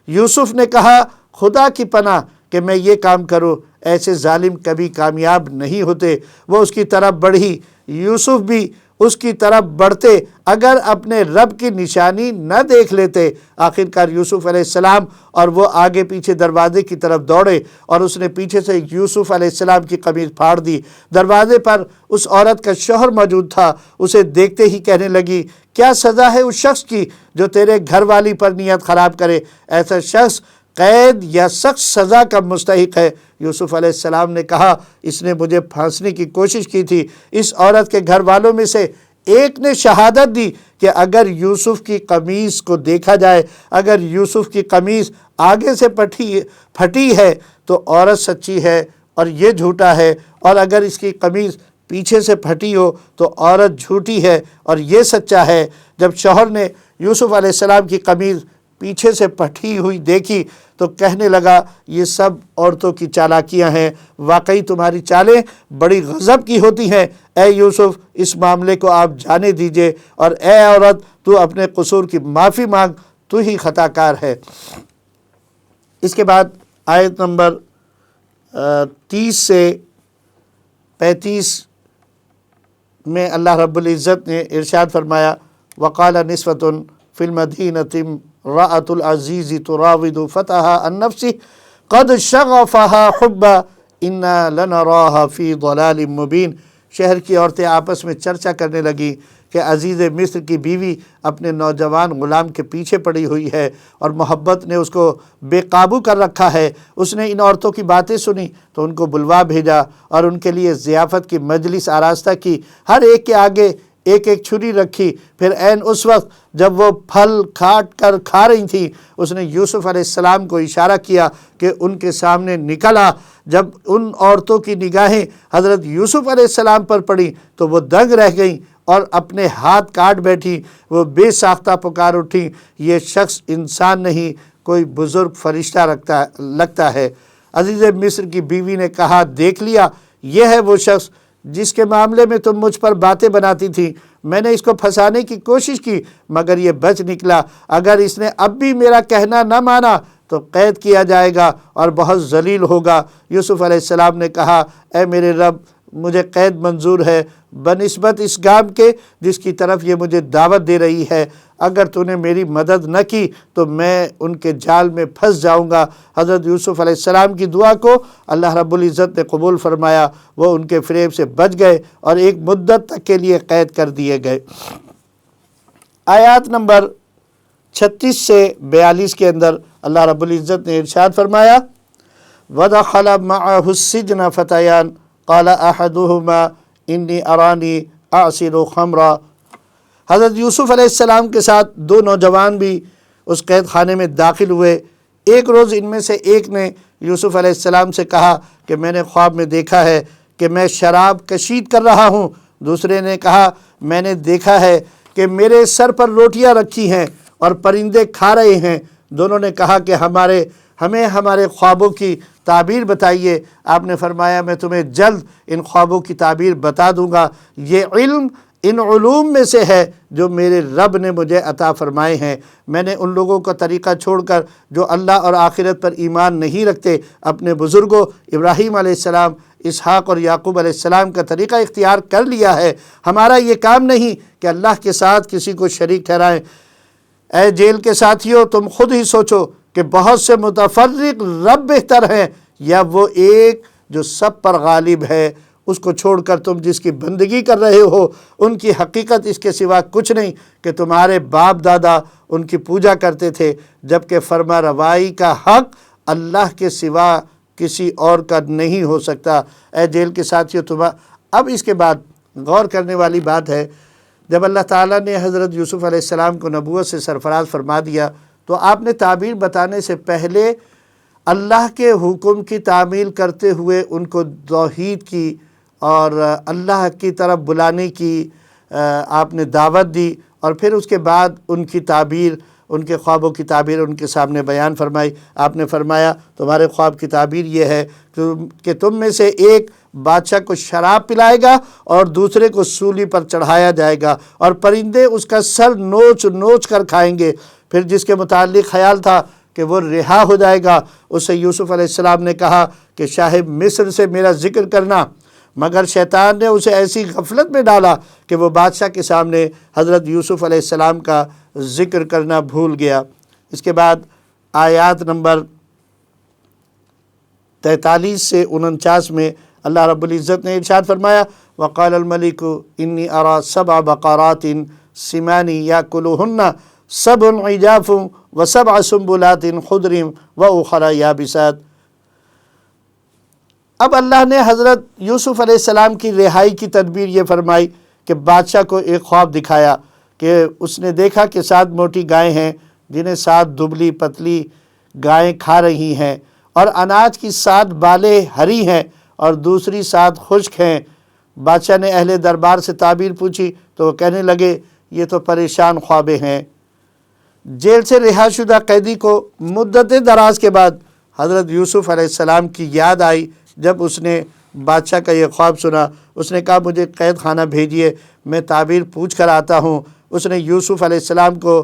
یوسف نے کہا خدا کی پناہ کہ میں یہ کام کروں، ایسے ظالم کبھی کامیاب نہیں ہوتے۔ وہ اس کی طرف بڑھی، یوسف بھی اس کی طرف بڑھتے اگر اپنے رب کی نشانی نہ دیکھ لیتے۔ آخرکار یوسف علیہ السلام اور وہ آگے پیچھے دروازے کی طرف دوڑے اور اس نے پیچھے سے یوسف علیہ السلام کی قمیض پھاڑ دی۔ دروازے پر اس عورت کا شوہر موجود تھا، اسے دیکھتے ہی کہنے لگی کیا سزا ہے اس شخص کی جو تیرے گھر والی پر نیت خراب کرے؟ ایسا شخص قید یا سخت سزا کا مستحق ہے۔ یوسف علیہ السلام نے کہا اس نے مجھے پھانسنے کی کوشش کی تھی۔ اس عورت کے گھر والوں میں سے ایک نے شہادت دی کہ اگر یوسف کی قمیص کو دیکھا جائے، اگر یوسف کی قمیص آگے سے پھٹی ہے تو عورت سچی ہے اور یہ جھوٹا ہے، اور اگر اس کی قمیص پیچھے سے پھٹی ہو تو عورت جھوٹی ہے اور یہ سچا ہے۔ جب شوہر نے یوسف علیہ السلام کی قمیص پیچھے سے پھٹی ہوئی دیکھی تو کہنے لگا یہ سب عورتوں کی چالاکیاں ہیں، واقعی تمہاری چالیں بڑی غضب کی ہوتی ہیں۔ اے یوسف اس معاملے کو آپ جانے دیجئے، اور اے عورت تو اپنے قصور کی معافی مانگ، تو ہی خطا کار ہے۔ اس کے بعد آیت نمبر 30 سے 35 میں اللہ رب العزت نے ارشاد فرمایا وقال نسوۃ فی المدینۃ امرأۃ العزیز تراود فتاها عن نفسه قد شغفها حبا انا لنراها فی ضلال مبین۔ شہر کی عورتیں آپس میں چرچا کرنے لگیں کہ عزیز مصر کی بیوی اپنے نوجوان غلام کے پیچھے پڑی ہوئی ہے اور محبت نے اس کو بے قابو کر رکھا ہے۔ اس نے ان عورتوں کی باتیں سنی تو ان کو بلوا بھیجا اور ان کے لیے ضیافت کی مجلس آراستہ کی، ہر ایک کے آگے ایک ایک چھری رکھی۔ پھر عین اس وقت جب وہ پھل کاٹ کر کھا رہی تھیں اس نے یوسف علیہ السلام کو اشارہ کیا کہ ان کے سامنے نکل آ۔ جب ان عورتوں کی نگاہیں حضرت یوسف علیہ السلام پر پڑیں تو وہ دنگ رہ گئیں اور اپنے ہاتھ کاٹ بیٹھی۔ وہ بے ساختہ پکار اٹھیں یہ شخص انسان نہیں کوئی بزرگ فرشتہ لگتا ہے۔ عزیز مصر کی بیوی نے کہا دیکھ لیا، یہ ہے وہ شخص جس کے معاملے میں تم مجھ پر باتیں بناتی تھی۔ میں نے اس کو پھنسانے کی کوشش کی مگر یہ بچ نکلا۔ اگر اس نے اب بھی میرا کہنا نہ مانا تو قید کیا جائے گا اور بہت ذلیل ہوگا۔ یوسف علیہ السلام نے کہا اے میرے رب مجھے قید منظور ہے بنسبت اس کام کے جس کی طرف یہ مجھے دعوت دے رہی ہے۔ اگر تو نے میری مدد نہ کی تو میں ان کے جال میں پھنس جاؤں گا۔ حضرت یوسف علیہ السلام کی دعا کو اللہ رب العزت نے قبول فرمایا، وہ ان کے فریب سے بچ گئے اور ایک مدت تک کے لیے قید کر دیے گئے۔ آیات نمبر 36 سے 42 کے اندر اللہ رب العزت نے ارشاد فرمایا وَدَخَلَ مَعَهُ السِّجْنَ فَتَيَانِ قَالَ أَحَدُهُمَا إِنِّي أَرَانِي أَعْصِرُ خَمْرًا۔ حضرت یوسف علیہ السلام کے ساتھ دو نوجوان بھی اس قید خانے میں داخل ہوئے۔ ایک روز ان میں سے ایک نے یوسف علیہ السلام سے کہا کہ میں نے خواب میں دیکھا ہے کہ میں شراب کشید کر رہا ہوں۔ دوسرے نے کہا میں نے دیکھا ہے کہ میرے سر پر روٹیاں رکھی ہیں اور پرندے کھا رہے ہیں۔ دونوں نے کہا کہ ہمیں ہمارے خوابوں کی تعبیر بتائیے۔ آپ نے فرمایا میں تمہیں جلد ان خوابوں کی تعبیر بتا دوں گا۔ یہ علم ان علوم میں سے ہے جو میرے رب نے مجھے عطا فرمائے ہیں۔ میں نے ان لوگوں کا طریقہ چھوڑ کر جو اللہ اور آخرت پر ایمان نہیں رکھتے اپنے بزرگوں ابراہیم علیہ السلام، اسحاق اور یعقوب علیہ السلام کا طریقہ اختیار کر لیا ہے۔ ہمارا یہ کام نہیں کہ اللہ کے ساتھ کسی کو شریک ٹھہرائیں۔ اے جیل کے ساتھیوں، تم خود ہی سوچو کہ بہت سے متفرق رب بہتر ہیں یا وہ ایک جو سب پر غالب ہے؟ اس کو چھوڑ کر تم جس کی بندگی کر رہے ہو ان کی حقیقت اس کے سوا کچھ نہیں کہ تمہارے باپ دادا ان کی پوجا کرتے تھے، جبکہ فرما روائی کا حق اللہ کے سوا کسی اور کا نہیں ہو سکتا۔ اے جیل کے ساتھیوں، اب اس کے بعد غور کرنے والی بات ہے، جب اللہ تعالیٰ نے حضرت یوسف علیہ السلام کو نبوت سے سرفراز فرما دیا تو آپ نے تعبیر بتانے سے پہلے اللہ کے حکم کی تعمیل کرتے ہوئے ان کو توحید کی اور اللہ کی طرف بلانے کی آپ نے دعوت دی، اور پھر اس کے بعد ان کی تعبیر، ان کے خوابوں کی تعبیر ان کے سامنے بیان فرمائی۔ آپ نے فرمایا تمہارے خواب کی تعبیر یہ ہے کہ تم میں سے ایک بادشاہ کو شراب پلائے گا اور دوسرے کو سولی پر چڑھایا جائے گا اور پرندے اس کا سر نوچ نوچ کر کھائیں گے۔ پھر جس کے متعلق خیال تھا کہ وہ رہا ہو جائے گا، اس سے یوسف علیہ السلام نے کہا کہ شاہ مصر سے میرا ذکر کرنا، مگر شیطان نے اسے ایسی غفلت میں ڈالا کہ وہ بادشاہ کے سامنے حضرت یوسف علیہ السلام کا ذکر کرنا بھول گیا۔ اس کے بعد آیات نمبر 43 سے 49 میں اللہ رب العزت نے ارشاد فرمایا وقال الملک انی ارى 7 بقرات سمان یاکلوہن 7 عجاف و7 سنبلات خضر واخر یابسات۔ اب اللہ نے حضرت یوسف علیہ السلام کی رہائی کی تدبیر یہ فرمائی کہ بادشاہ کو ایک خواب دکھایا کہ اس نے دیکھا کہ 7 موٹی گائیں ہیں جنہیں 7 دبلی پتلی گائیں کھا رہی ہیں، اور اناج کی 7 بالیں ہری ہیں اور دوسری 7 خشک ہیں۔ بادشاہ نے اہل دربار سے تعبیر پوچھی تو وہ کہنے لگے یہ تو پریشان خوابیں ہیں۔ جیل سے رہا شدہ قیدی کو مدت دراز کے بعد حضرت یوسف علیہ السلام کی یاد آئی۔ جب اس نے بادشاہ کا یہ خواب سنا، اس نے کہا مجھے قید خانہ بھیجیے، میں تعبیر پوچھ کر آتا ہوں۔ اس نے یوسف علیہ السلام کو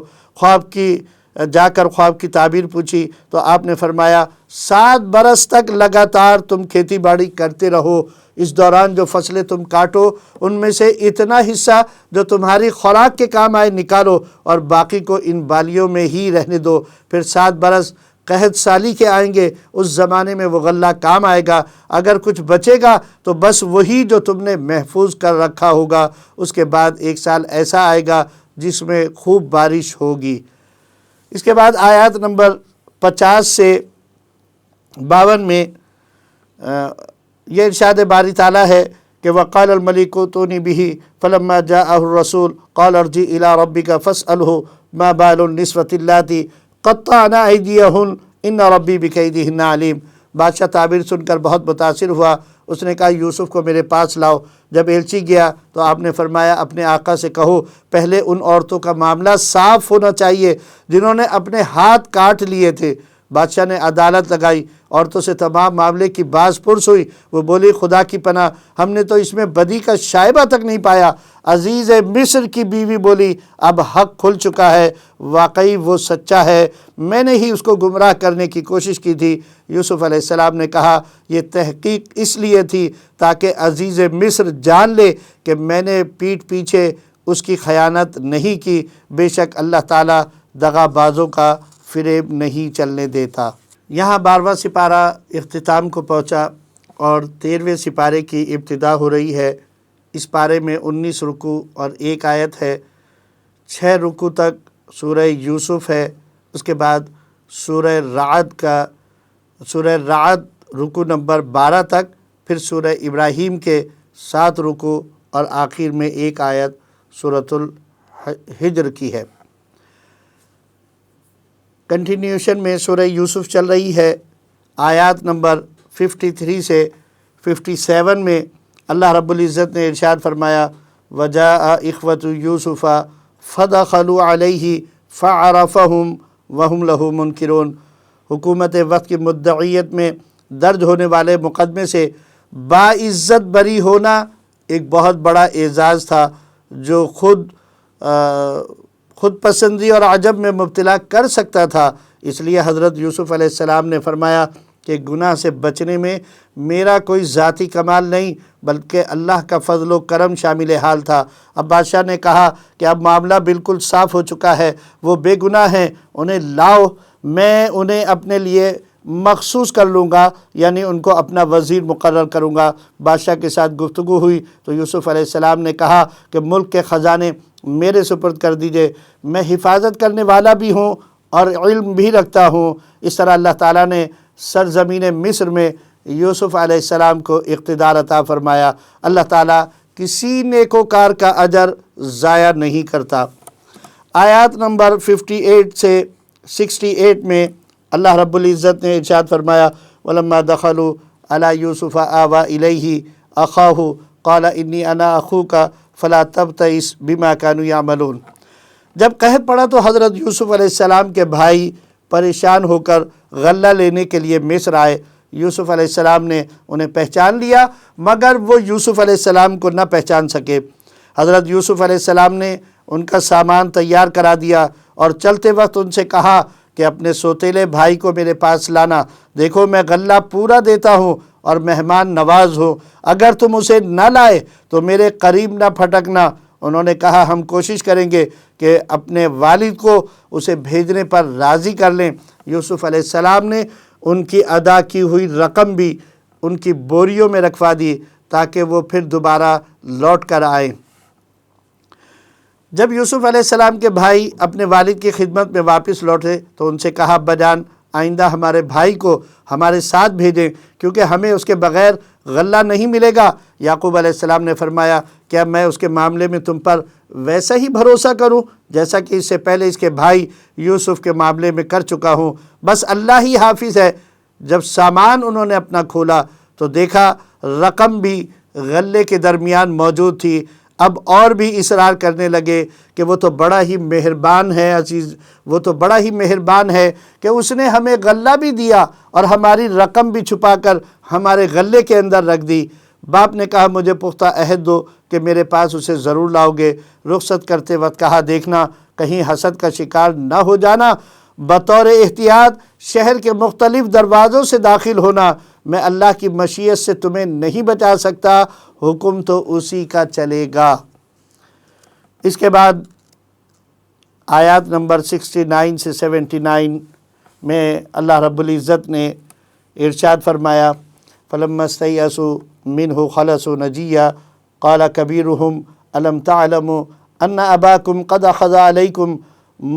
جا کر خواب کی تعبیر پوچھی تو آپ نے فرمایا 7 برس تک لگاتار تم کھیتی باڑی کرتے رہو، اس دوران جو فصلیں تم کاٹو ان میں سے اتنا حصہ جو تمہاری خوراک کے کام آئے نکالو اور باقی کو ان بالیوں میں ہی رہنے دو۔ پھر 7 برس قحط سالی کے آئیں گے، اس زمانے میں وہ غلہ کام آئے گا، اگر کچھ بچے گا تو بس وہی جو تم نے محفوظ کر رکھا ہوگا۔ اس کے بعد 1 سال ایسا آئے گا جس میں خوب بارش ہوگی۔ اس کے بعد آیات نمبر 50 سے 52 میں یہ ارشاد باری تعالیٰ ہے کہ وقال الملک ائتونی بہ فلما جاءہ الرسول قال ارجع الی ربک فاسألہ ما بال النسوة اللاتي قطعنا ایدیہن ان ربی بکیدہن علیم۔ بادشاہ تعبیر سن کر بہت متاثر ہوا، اس نے کہا یوسف کو میرے پاس لاؤ۔ جب ایلچی گیا تو آپ نے فرمایا اپنے آقا سے کہو پہلے ان عورتوں کا معاملہ صاف ہونا چاہیے جنہوں نے اپنے ہاتھ کاٹ لیے تھے۔ بادشاہ نے عدالت لگائی، عورتوں سے تمام معاملے کی باز پرس ہوئی۔ وہ بولی خدا کی پناہ، ہم نے تو اس میں بدی کا شائبہ تک نہیں پایا۔ عزیز مصر کی بیوی بولی اب حق کھل چکا ہے، واقعی وہ سچا ہے، میں نے ہی اس کو گمراہ کرنے کی کوشش کی تھی۔ یوسف علیہ السلام نے کہا یہ تحقیق اس لیے تھی تاکہ عزیز مصر جان لے کہ میں نے پیٹھ پیچھے اس کی خیانت نہیں کی، بے شک اللہ تعالیٰ دغا بازوں کا فریب نہیں چلنے دیتا۔ یہاں 12واں سپارہ اختتام کو پہنچا اور 13ویں سپارے کی ابتدا ہو رہی ہے۔ اس پارے میں 19 رکوع اور 1 آیت ہے، 6 رکوع تک سورہ یوسف ہے، اس کے بعد سورہ رعد رکوع نمبر 12 تک، پھر سورہ ابراہیم کے 7 رکوع اور آخر میں 1 آیت سورۃ الحجر کی ہے۔ کنٹینیوشن میں سورہ یوسف چل رہی ہے۔ آیات نمبر 53 سے 57 میں اللہ رب العزت نے ارشاد فرمایا وَجَاءَ إِخْوَةُ يُوسُفَ فَدَخَلُوا عَلَيْهِ فَعَرَفَهُمْ وَهُمْ لَهُ مُنْكِرُونَ۔ حکومت وقت کی مدعیت میں درج ہونے والے مقدمے سے باعزت بری ہونا ایک بہت بڑا اعزاز تھا۔ جو خود پسندی اور عجب میں مبتلا کر سکتا تھا، اس لیے حضرت یوسف علیہ السلام نے فرمایا کہ گناہ سے بچنے میں میرا کوئی ذاتی کمال نہیں بلکہ اللہ کا فضل و کرم شامل حال تھا۔ اب بادشاہ نے کہا کہ اب معاملہ بالکل صاف ہو چکا ہے، وہ بے گناہ ہیں، انہیں لاؤ، میں انہیں اپنے لیے مخصوص کر لوں گا، یعنی ان کو اپنا وزیر مقرر کروں گا۔ بادشاہ کے ساتھ گفتگو ہوئی تو یوسف علیہ السلام نے کہا کہ ملک کے خزانے میرے سپرد کر دیجئے، میں حفاظت کرنے والا بھی ہوں اور علم بھی رکھتا ہوں۔ اس طرح اللہ تعالیٰ نے سرزمین مصر میں یوسف علیہ السلام کو اقتدار عطا فرمایا۔ اللہ تعالیٰ کسی نیکوکار کا اجر ضائع نہیں کرتا۔ آیات نمبر 58 سے 68 میں اللہ رب العزت نے ارشاد فرمایا وَلَمَّا دَخَلُوا عَلَى يُوسُفَ آوَى إِلَيْهِ أَخَاهُ قَالَ إِنِّي أَنَا أَخُوكَ فَلَا تَبْتَئِسْ بِمَا كَانُوا يَعْمَلُونَ۔ جب قحط پڑا تو حضرت یوسف علیہ السلام کے بھائی پریشان ہو کر غلہ لینے کے لیے مصر آئے۔ یوسف علیہ السلام نے انہیں پہچان لیا مگر وہ یوسف علیہ السلام کو نہ پہچان سکے۔ حضرت یوسف علیہ السلام نے ان کا سامان تیار کرا دیا اور چلتے وقت ان سے کہا کہ اپنے سوتیلے بھائی کو میرے پاس لانا، دیکھو میں غلہ پورا دیتا ہوں اور مہمان نواز ہوں، اگر تم اسے نہ لائے تو میرے قریب نہ پھٹکنا۔ انہوں نے کہا ہم کوشش کریں گے کہ اپنے والد کو اسے بھیجنے پر راضی کر لیں۔ یوسف علیہ السلام نے ان کی ادا کی ہوئی رقم بھی ان کی بوریوں میں رکھوا دی تاکہ وہ پھر دوبارہ لوٹ کر آئیں۔ جب یوسف علیہ السلام کے بھائی اپنے والد کی خدمت میں واپس لوٹے تو ان سے کہا ابا جان آئندہ ہمارے بھائی کو ہمارے ساتھ بھیجیں کیونکہ ہمیں اس کے بغیر غلہ نہیں ملے گا۔ یعقوب علیہ السلام نے فرمایا کیا میں اس کے معاملے میں تم پر ویسا ہی بھروسہ کروں جیسا کہ اس سے پہلے اس کے بھائی یوسف کے معاملے میں کر چکا ہوں، بس اللہ ہی حافظ ہے۔ جب سامان انہوں نے اپنا کھولا تو دیکھا رقم بھی غلے کے درمیان موجود تھی۔ اب اور بھی اصرار کرنے لگے کہ وہ تو بڑا ہی مہربان ہے عزیز، وہ تو بڑا ہی مہربان ہے کہ اس نے ہمیں غلہ بھی دیا اور ہماری رقم بھی چھپا کر ہمارے غلے کے اندر رکھ دی۔ باپ نے کہا مجھے پختہ عہد دو کہ میرے پاس اسے ضرور لاؤ گے۔ رخصت کرتے وقت کہا دیکھنا کہیں حسد کا شکار نہ ہو جانا، بطور احتیاط شہر کے مختلف دروازوں سے داخل ہونا، میں اللہ کی مشیت سے تمہیں نہیں بچا سکتا، حکم تو اسی کا چلے گا۔ اس کے بعد آیات نمبر 69 سے 79 میں اللہ رب العزت نے ارشاد فرمایا فَلَمَّا اسْتَيْأَسُوا مِنْهُ خَلَصُوا نَجِيًّا قَالَ كَبِيرُهُمْ أَلَمْ تَعْلَمُوا أَنَّ أَبَاكُمْ قَدْ أَخَذَ عَلَيْكُمْ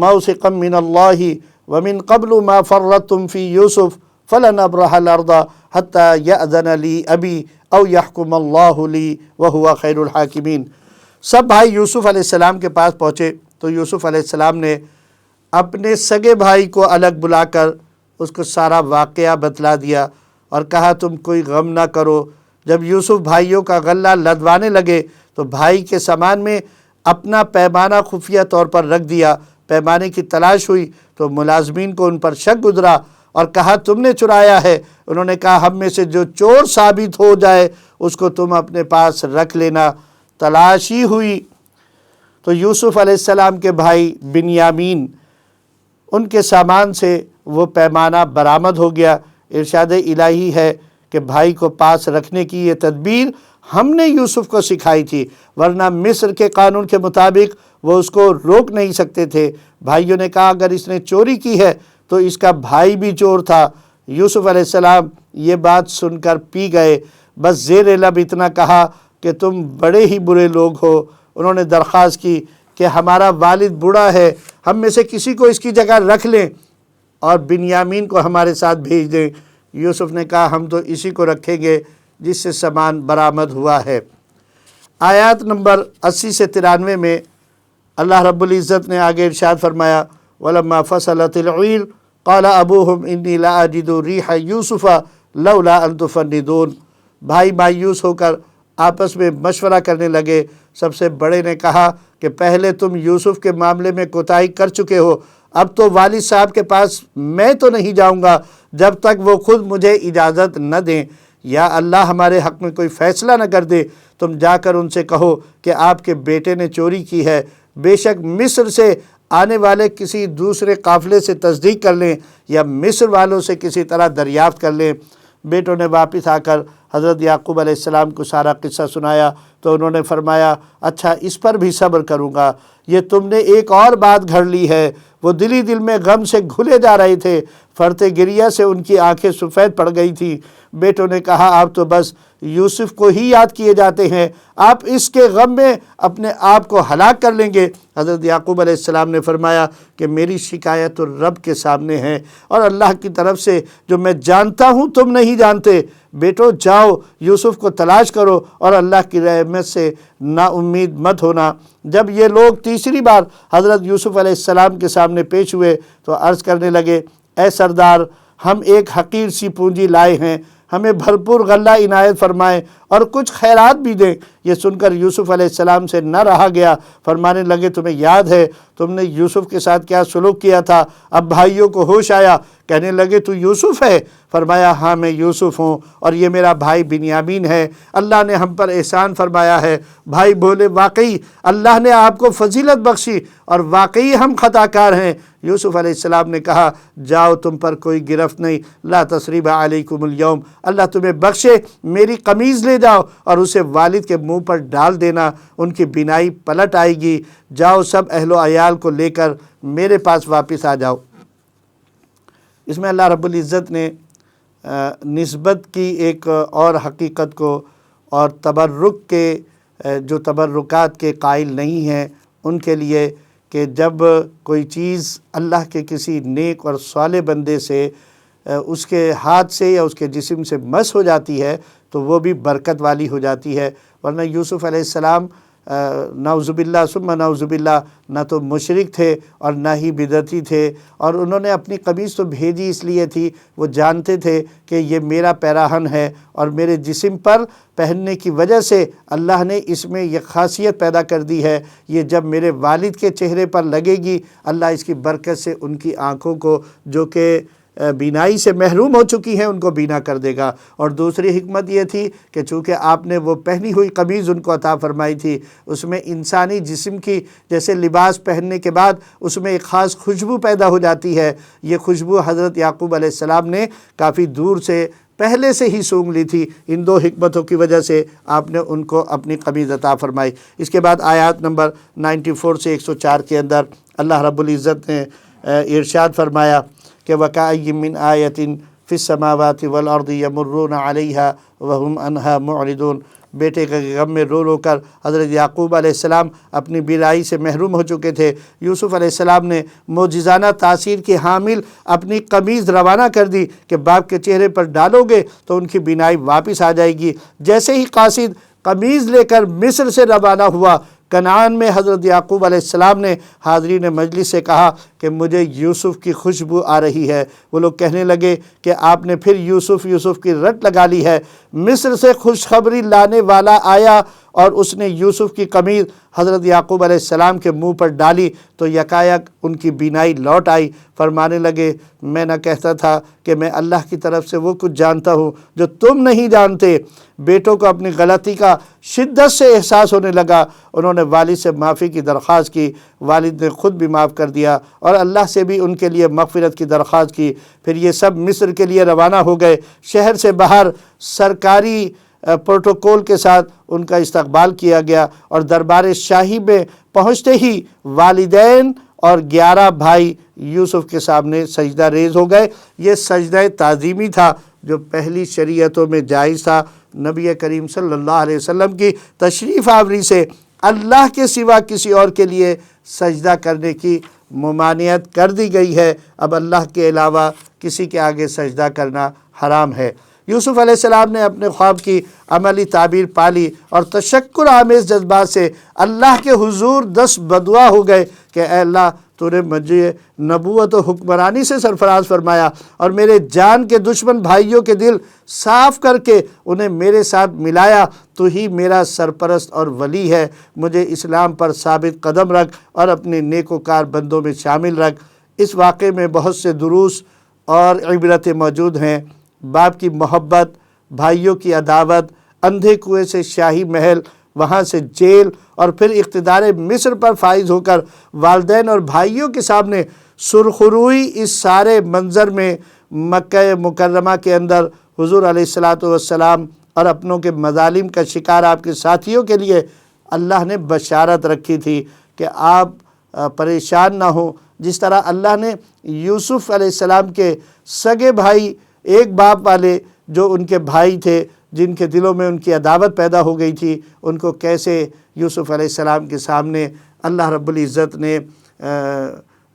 مَوْثِقًا مِنَ اللَّهِ وَمِنْ قَبْلُ مَا فَرَّطْتُمْ فِي يُوسُفَ فَلَنْ أَبْرَحَ الْأَرْضَ حَتَّى يَأْذَنَ لِي أَبِي أَوْ يَحْكُمَ اللَّهُ لِي وَهُوَ خَيْرُ الْحَاكِمِينَ۔ سب بھائی یوسف علیہ السلام کے پاس پہنچے تو یوسف علیہ السلام نے اپنے سگے بھائی کو الگ بلا کر اس کو سارا واقعہ بتلا دیا اور کہا تم کوئی غم نہ کرو۔ جب یوسف بھائیوں کا غلہ لدوانے لگے تو بھائی کے سامان میں اپنا پیمانہ خفیہ طور پر رکھ دیا۔ پیمانے کی تلاش ہوئی تو ملازمین کو ان پر شک گزرا اور کہا تم نے چرایا ہے۔ انہوں نے کہا ہم میں سے جو چور ثابت ہو جائے اس کو تم اپنے پاس رکھ لینا۔ تلاشی ہوئی تو یوسف علیہ السلام کے بھائی بنیامین ان کے سامان سے وہ پیمانہ برآمد ہو گیا۔ ارشاد الہی ہے کہ بھائی کو پاس رکھنے کی یہ تدبیر ہم نے یوسف کو سکھائی تھی، ورنہ مصر کے قانون کے مطابق وہ اس کو روک نہیں سکتے تھے۔ بھائیوں نے کہا اگر اس نے چوری کی ہے تو اس کا بھائی بھی چور تھا۔ یوسف علیہ السلام یہ بات سن کر پی گئے، بس زیر لب اتنا کہا کہ تم بڑے ہی برے لوگ ہو۔ انہوں نے درخواست کی کہ ہمارا والد بوڑھا ہے، ہم میں سے کسی کو اس کی جگہ رکھ لیں اور بنیامین کو ہمارے ساتھ بھیج دیں۔ یوسف نے کہا ہم تو اسی کو رکھیں گے جس سے سامان برآمد ہوا ہے۔ آیات نمبر 80 سے 93 میں اللہ رب العزت نے آگے ارشاد فرمایا وَلَمَّا فَصَلَتِ الْعِيرُ قَالَ أَبُوهُمْ إِنِّي لَأَجِدُ رِيحَ يُوسُفَ لَوْلَا أَن تُفَنِّدُونِ۔ بھائی مایوس ہو کر آپس میں مشورہ کرنے لگے۔ سب سے بڑے نے کہا کہ پہلے تم یوسف کے معاملے میں کوتاہی کر چکے ہو، اب تو والد صاحب کے پاس میں تو نہیں جاؤں گا جب تک وہ خود مجھے اجازت نہ دیں۔ یا اللہ ہمارے حق میں کوئی فیصلہ نہ کر دے، تم جا کر ان سے کہو کہ آپ کے بیٹے نے چوری کی ہے، بے شک مصر سے آنے والے کسی دوسرے قافلے سے تصدیق کر لیں یا مصر والوں سے کسی طرح دریافت کر لیں۔ بیٹوں نے واپس آ کر حضرت یعقوب علیہ السلام کو سارا قصہ سنایا تو انہوں نے فرمایا اچھا اس پر بھی صبر کروں گا، یہ تم نے ایک اور بات گھڑ لی ہے۔ وہ دل دل میں غم سے گھلے جا رہے تھے، فرتے گریہ سے ان کی آنکھیں سفید پڑ گئی تھیں۔ بیٹوں نے کہا آپ تو بس یوسف کو ہی یاد کیے جاتے ہیں، آپ اس کے غم میں اپنے آپ کو ہلاک کر لیں گے۔ حضرت یعقوب علیہ السلام نے فرمایا کہ میری شکایت تو رب کے سامنے ہے اور اللہ کی طرف سے، جو میں جانتا ہوں تم نہیں جانتے۔ بیٹو جاؤ یوسف کو تلاش کرو اور اللہ کی رحمت سے نا امید مت ہونا۔ جب یہ لوگ تیسری بار حضرت یوسف علیہ السلام کے سامنے پیش ہوئے تو عرض کرنے لگے اے سردار، ہم ایک حقیر سی پونجی لائے ہیں، ہمیں بھرپور غلہ عنایت فرمائیں اور کچھ خیرات بھی دیں۔ یہ سن کر یوسف علیہ السلام سے نہ رہا گیا، فرمانے لگے تمہیں یاد ہے تم نے یوسف کے ساتھ کیا سلوک کیا تھا؟ اب بھائیوں کو ہوش آیا، کہنے لگے تو یوسف ہے؟ فرمایا ہاں میں یوسف ہوں اور یہ میرا بھائی بنیامین ہے، اللہ نے ہم پر احسان فرمایا ہے۔ بھائی بولے واقعی اللہ نے آپ کو فضیلت بخشی اور واقعی ہم خطا کار ہیں۔ یوسف علیہ السلام نے کہا جاؤ تم پر کوئی گرفت نہیں، لا تثریب علیکم اليوم، اللہ تمہیں بخشے، میری قمیض لے جاؤ اور اسے والد کے منہ پر ڈال دینا، ان کی بینائی پلٹ آئے گی۔ جاؤ سب اہل و عیال کو لے کر میرے پاس واپس آ جاؤ۔ اس میں اللہ رب العزت نے نسبت کی ایک اور حقیقت کو، اور تبرک کے جو تبرکات کے قائل نہیں ہیں ان کے لیے، کہ جب کوئی چیز اللہ کے کسی نیک اور صالح بندے سے اس کے ہاتھ سے یا اس کے جسم سے مس ہو جاتی ہے تو وہ بھی برکت والی ہو جاتی ہے۔ ورنہ یوسف علیہ السلام نعوذ باللہ ثم نعوذ باللہ نہ تو مشرک تھے اور نہ ہی بدعتی تھے، اور انہوں نے اپنی قمیص تو بھیجی اس لیے تھی، وہ جانتے تھے کہ یہ میرا پیراہن ہے اور میرے جسم پر پہننے کی وجہ سے اللہ نے اس میں یہ خاصیت پیدا کر دی ہے، یہ جب میرے والد کے چہرے پر لگے گی اللہ اس کی برکت سے ان کی آنکھوں کو جو کہ بینائی سے محروم ہو چکی ہیں ان کو بینا کر دے گا۔ اور دوسری حکمت یہ تھی کہ چونکہ آپ نے وہ پہنی ہوئی قمیض ان کو عطا فرمائی تھی، اس میں انسانی جسم کی جیسے لباس پہننے کے بعد اس میں ایک خاص خوشبو پیدا ہو جاتی ہے، یہ خوشبو حضرت یعقوب علیہ السلام نے کافی دور سے پہلے سے ہی سونگھ لی تھی۔ ان دو حکمتوں کی وجہ سے آپ نے ان کو اپنی قمیض عطا فرمائی۔ اس کے بعد آیات نمبر 94 سے 104 کے اندر اللہ رب العزت نے ارشاد فرمایا کہ وَكَأَيٍّ مِّنْ آيَةٍ فِي السَّمَاوَاتِ وَالْأَرْضِ يَمُرُّونَ عَلَيْهَا وَهُمْ عَنْهَا مُعْرِضُونَ۔ بیٹے کے غم میں رو رو کر حضرت یعقوب علیہ السلام اپنی بیرائی سے محروم ہو چکے تھے۔ یوسف علیہ السلام نے معجزانہ تاثیر کی حامل اپنی قمیض روانہ کر دی کہ باپ کے چہرے پر ڈالو گے تو ان کی بینائی واپس آ جائے گی۔ جیسے ہی قاصد قمیض لے کر مصر سے روانہ ہوا، کنعان میں حضرت یعقوب علیہ السلام نے حاضرین مجلس سے کہا کہ مجھے یوسف کی خوشبو آ رہی ہے۔ وہ لوگ کہنے لگے کہ آپ نے پھر یوسف کی رٹ لگا لی ہے۔ مصر سے خوشخبری لانے والا آیا اور اس نے یوسف کی قمیض حضرت یعقوب علیہ السلام کے منہ پر ڈالی تو یکایک ان کی بینائی لوٹ آئی۔ فرمانے لگے میں نہ کہتا تھا کہ میں اللہ کی طرف سے وہ کچھ جانتا ہوں جو تم نہیں جانتے۔ بیٹوں کو اپنی غلطی کا شدت سے احساس ہونے لگا، انہوں نے والد سے معافی کی درخواست کی، والد نے خود بھی معاف کر دیا اور اللہ سے بھی ان کے لیے مغفرت کی درخواست کی۔ پھر یہ سب مصر کے لیے روانہ ہو گئے۔ شہر سے باہر سرکاری پروٹوکول کے ساتھ ان کا استقبال کیا گیا اور دربار شاہی میں پہنچتے ہی والدین اور 11 بھائی یوسف کے سامنے سجدہ ریز ہو گئے۔ یہ سجدہ تعظیمی تھا جو پہلی شریعتوں میں جائز تھا۔ نبی کریم صلی اللہ علیہ وسلم کی تشریف آوری سے اللہ کے سوا کسی اور کے لیے سجدہ کرنے کی ممانعت کر دی گئی ہے۔ اب اللہ کے علاوہ کسی کے آگے سجدہ کرنا حرام ہے۔ یوسف علیہ السلام نے اپنے خواب کی عملی تعبیر پالی اور تشکر آمیز جذبات سے اللہ کے حضور دست بدعا ہو گئے کہ اے اللہ تو نے مجھے نبوت و حکمرانی سے سرفراز فرمایا اور میرے جان کے دشمن بھائیوں کے دل صاف کر کے انہیں میرے ساتھ ملایا، تو ہی میرا سرپرست اور ولی ہے۔ مجھے اسلام پر ثابت قدم رکھ اور اپنے نیکوکار بندوں میں شامل رکھ۔ اس واقعے میں بہت سے دروس اور عبرتیں موجود ہیں۔ باپ کی محبت، بھائیوں کی عداوت، اندھے کنویں سے شاہی محل، وہاں سے جیل، اور پھر اقتدار مصر پر فائز ہو کر والدین اور بھائیوں کے سامنے سرخروئی، اس سارے منظر میں مکہ مکرمہ کے اندر حضور علیہ الصلاۃ والسلام اور اپنوں کے مظالم کا شکار آپ کے ساتھیوں کے لیے اللہ نے بشارت رکھی تھی کہ آپ پریشان نہ ہوں۔ جس طرح اللہ نے یوسف علیہ السلام کے سگے بھائی، ایک باپ والے جو ان کے بھائی تھے، جن کے دلوں میں ان کی عداوت پیدا ہو گئی تھی، ان کو کیسے یوسف علیہ السلام کے سامنے اللہ رب العزت نے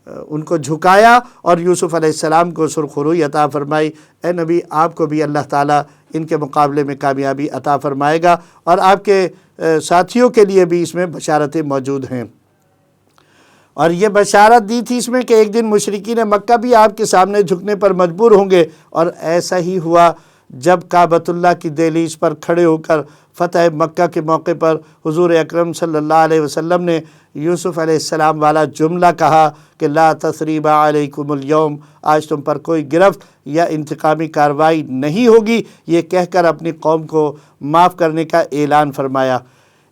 ان کو جھکایا اور یوسف علیہ السلام کو سرخروئی عطا فرمائی۔ اے نبی، آپ کو بھی اللہ تعالیٰ ان کے مقابلے میں کامیابی عطا فرمائے گا، اور آپ کے ساتھیوں کے لیے بھی اس میں بشارتیں موجود ہیں۔ اور یہ بشارت دی تھی اس میں کہ ایک دن مشرکین مکہ بھی آپ کے سامنے جھکنے پر مجبور ہوں گے، اور ایسا ہی ہوا جب کعبۃ اللہ کی دہلیز پر کھڑے ہو کر فتح مکہ کے موقع پر حضور اکرم صلی اللہ علیہ وسلم نے یوسف علیہ السلام والا جملہ کہا کہ لا تثریب علیکم اليوم، آج تم پر کوئی گرفت یا انتقامی کارروائی نہیں ہوگی، یہ کہہ کر اپنی قوم کو معاف کرنے کا اعلان فرمایا۔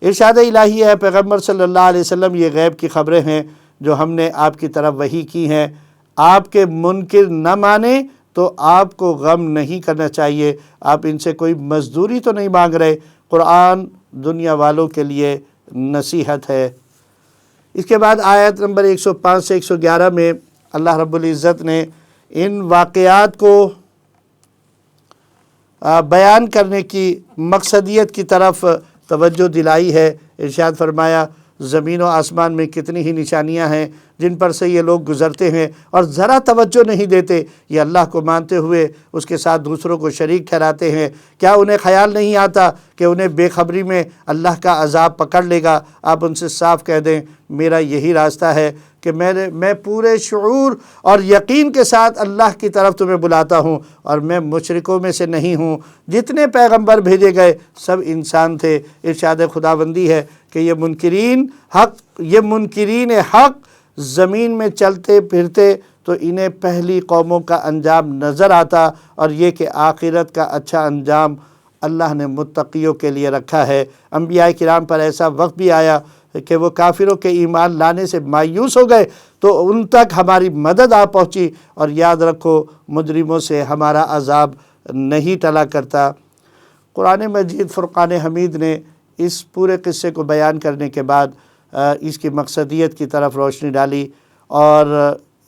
ارشاد الہی ہے پیغمبر صلی اللہ علیہ وسلم، یہ غیب کی خبریں ہیں جو ہم نے آپ کی طرف وحی کی ہیں۔ آپ کے منکر نہ مانیں تو آپ کو غم نہیں کرنا چاہیے، آپ ان سے کوئی مزدوری تو نہیں مانگ رہے، قرآن دنیا والوں کے لیے نصیحت ہے۔ اس کے بعد آیت نمبر 105 سے 111 میں اللہ رب العزت نے ان واقعات کو بیان کرنے کی مقصدیت کی طرف توجہ دلائی ہے۔ ارشاد فرمایا، زمین و آسمان میں کتنی ہی نشانیاں ہیں جن پر سے یہ لوگ گزرتے ہیں اور ذرا توجہ نہیں دیتے، یہ اللہ کو مانتے ہوئے اس کے ساتھ دوسروں کو شریک ٹھہراتے ہیں۔ کیا انہیں خیال نہیں آتا کہ انہیں بے خبری میں اللہ کا عذاب پکڑ لے گا؟ آپ ان سے صاف کہہ دیں، میرا یہی راستہ ہے کہ میں پورے شعور اور یقین کے ساتھ اللہ کی طرف تمہیں بلاتا ہوں، اور میں مشرکوں میں سے نہیں ہوں۔ جتنے پیغمبر بھیجے گئے سب انسان تھے۔ ارشاد خداوندی ہے کہ یہ منکرین حق زمین میں چلتے پھرتے تو انہیں پہلی قوموں کا انجام نظر آتا، اور یہ کہ آخرت کا اچھا انجام اللہ نے متقیوں کے لیے رکھا ہے۔ انبیاء کرام پر ایسا وقت بھی آیا کہ وہ کافروں کے ایمان لانے سے مایوس ہو گئے تو ان تک ہماری مدد آ پہنچی، اور یاد رکھو مجرموں سے ہمارا عذاب نہیں ٹلا کرتا۔ قرآن مجید فرقان حمید نے اس پورے قصے کو بیان کرنے کے بعد اس کی مقصدیت کی طرف روشنی ڈالی، اور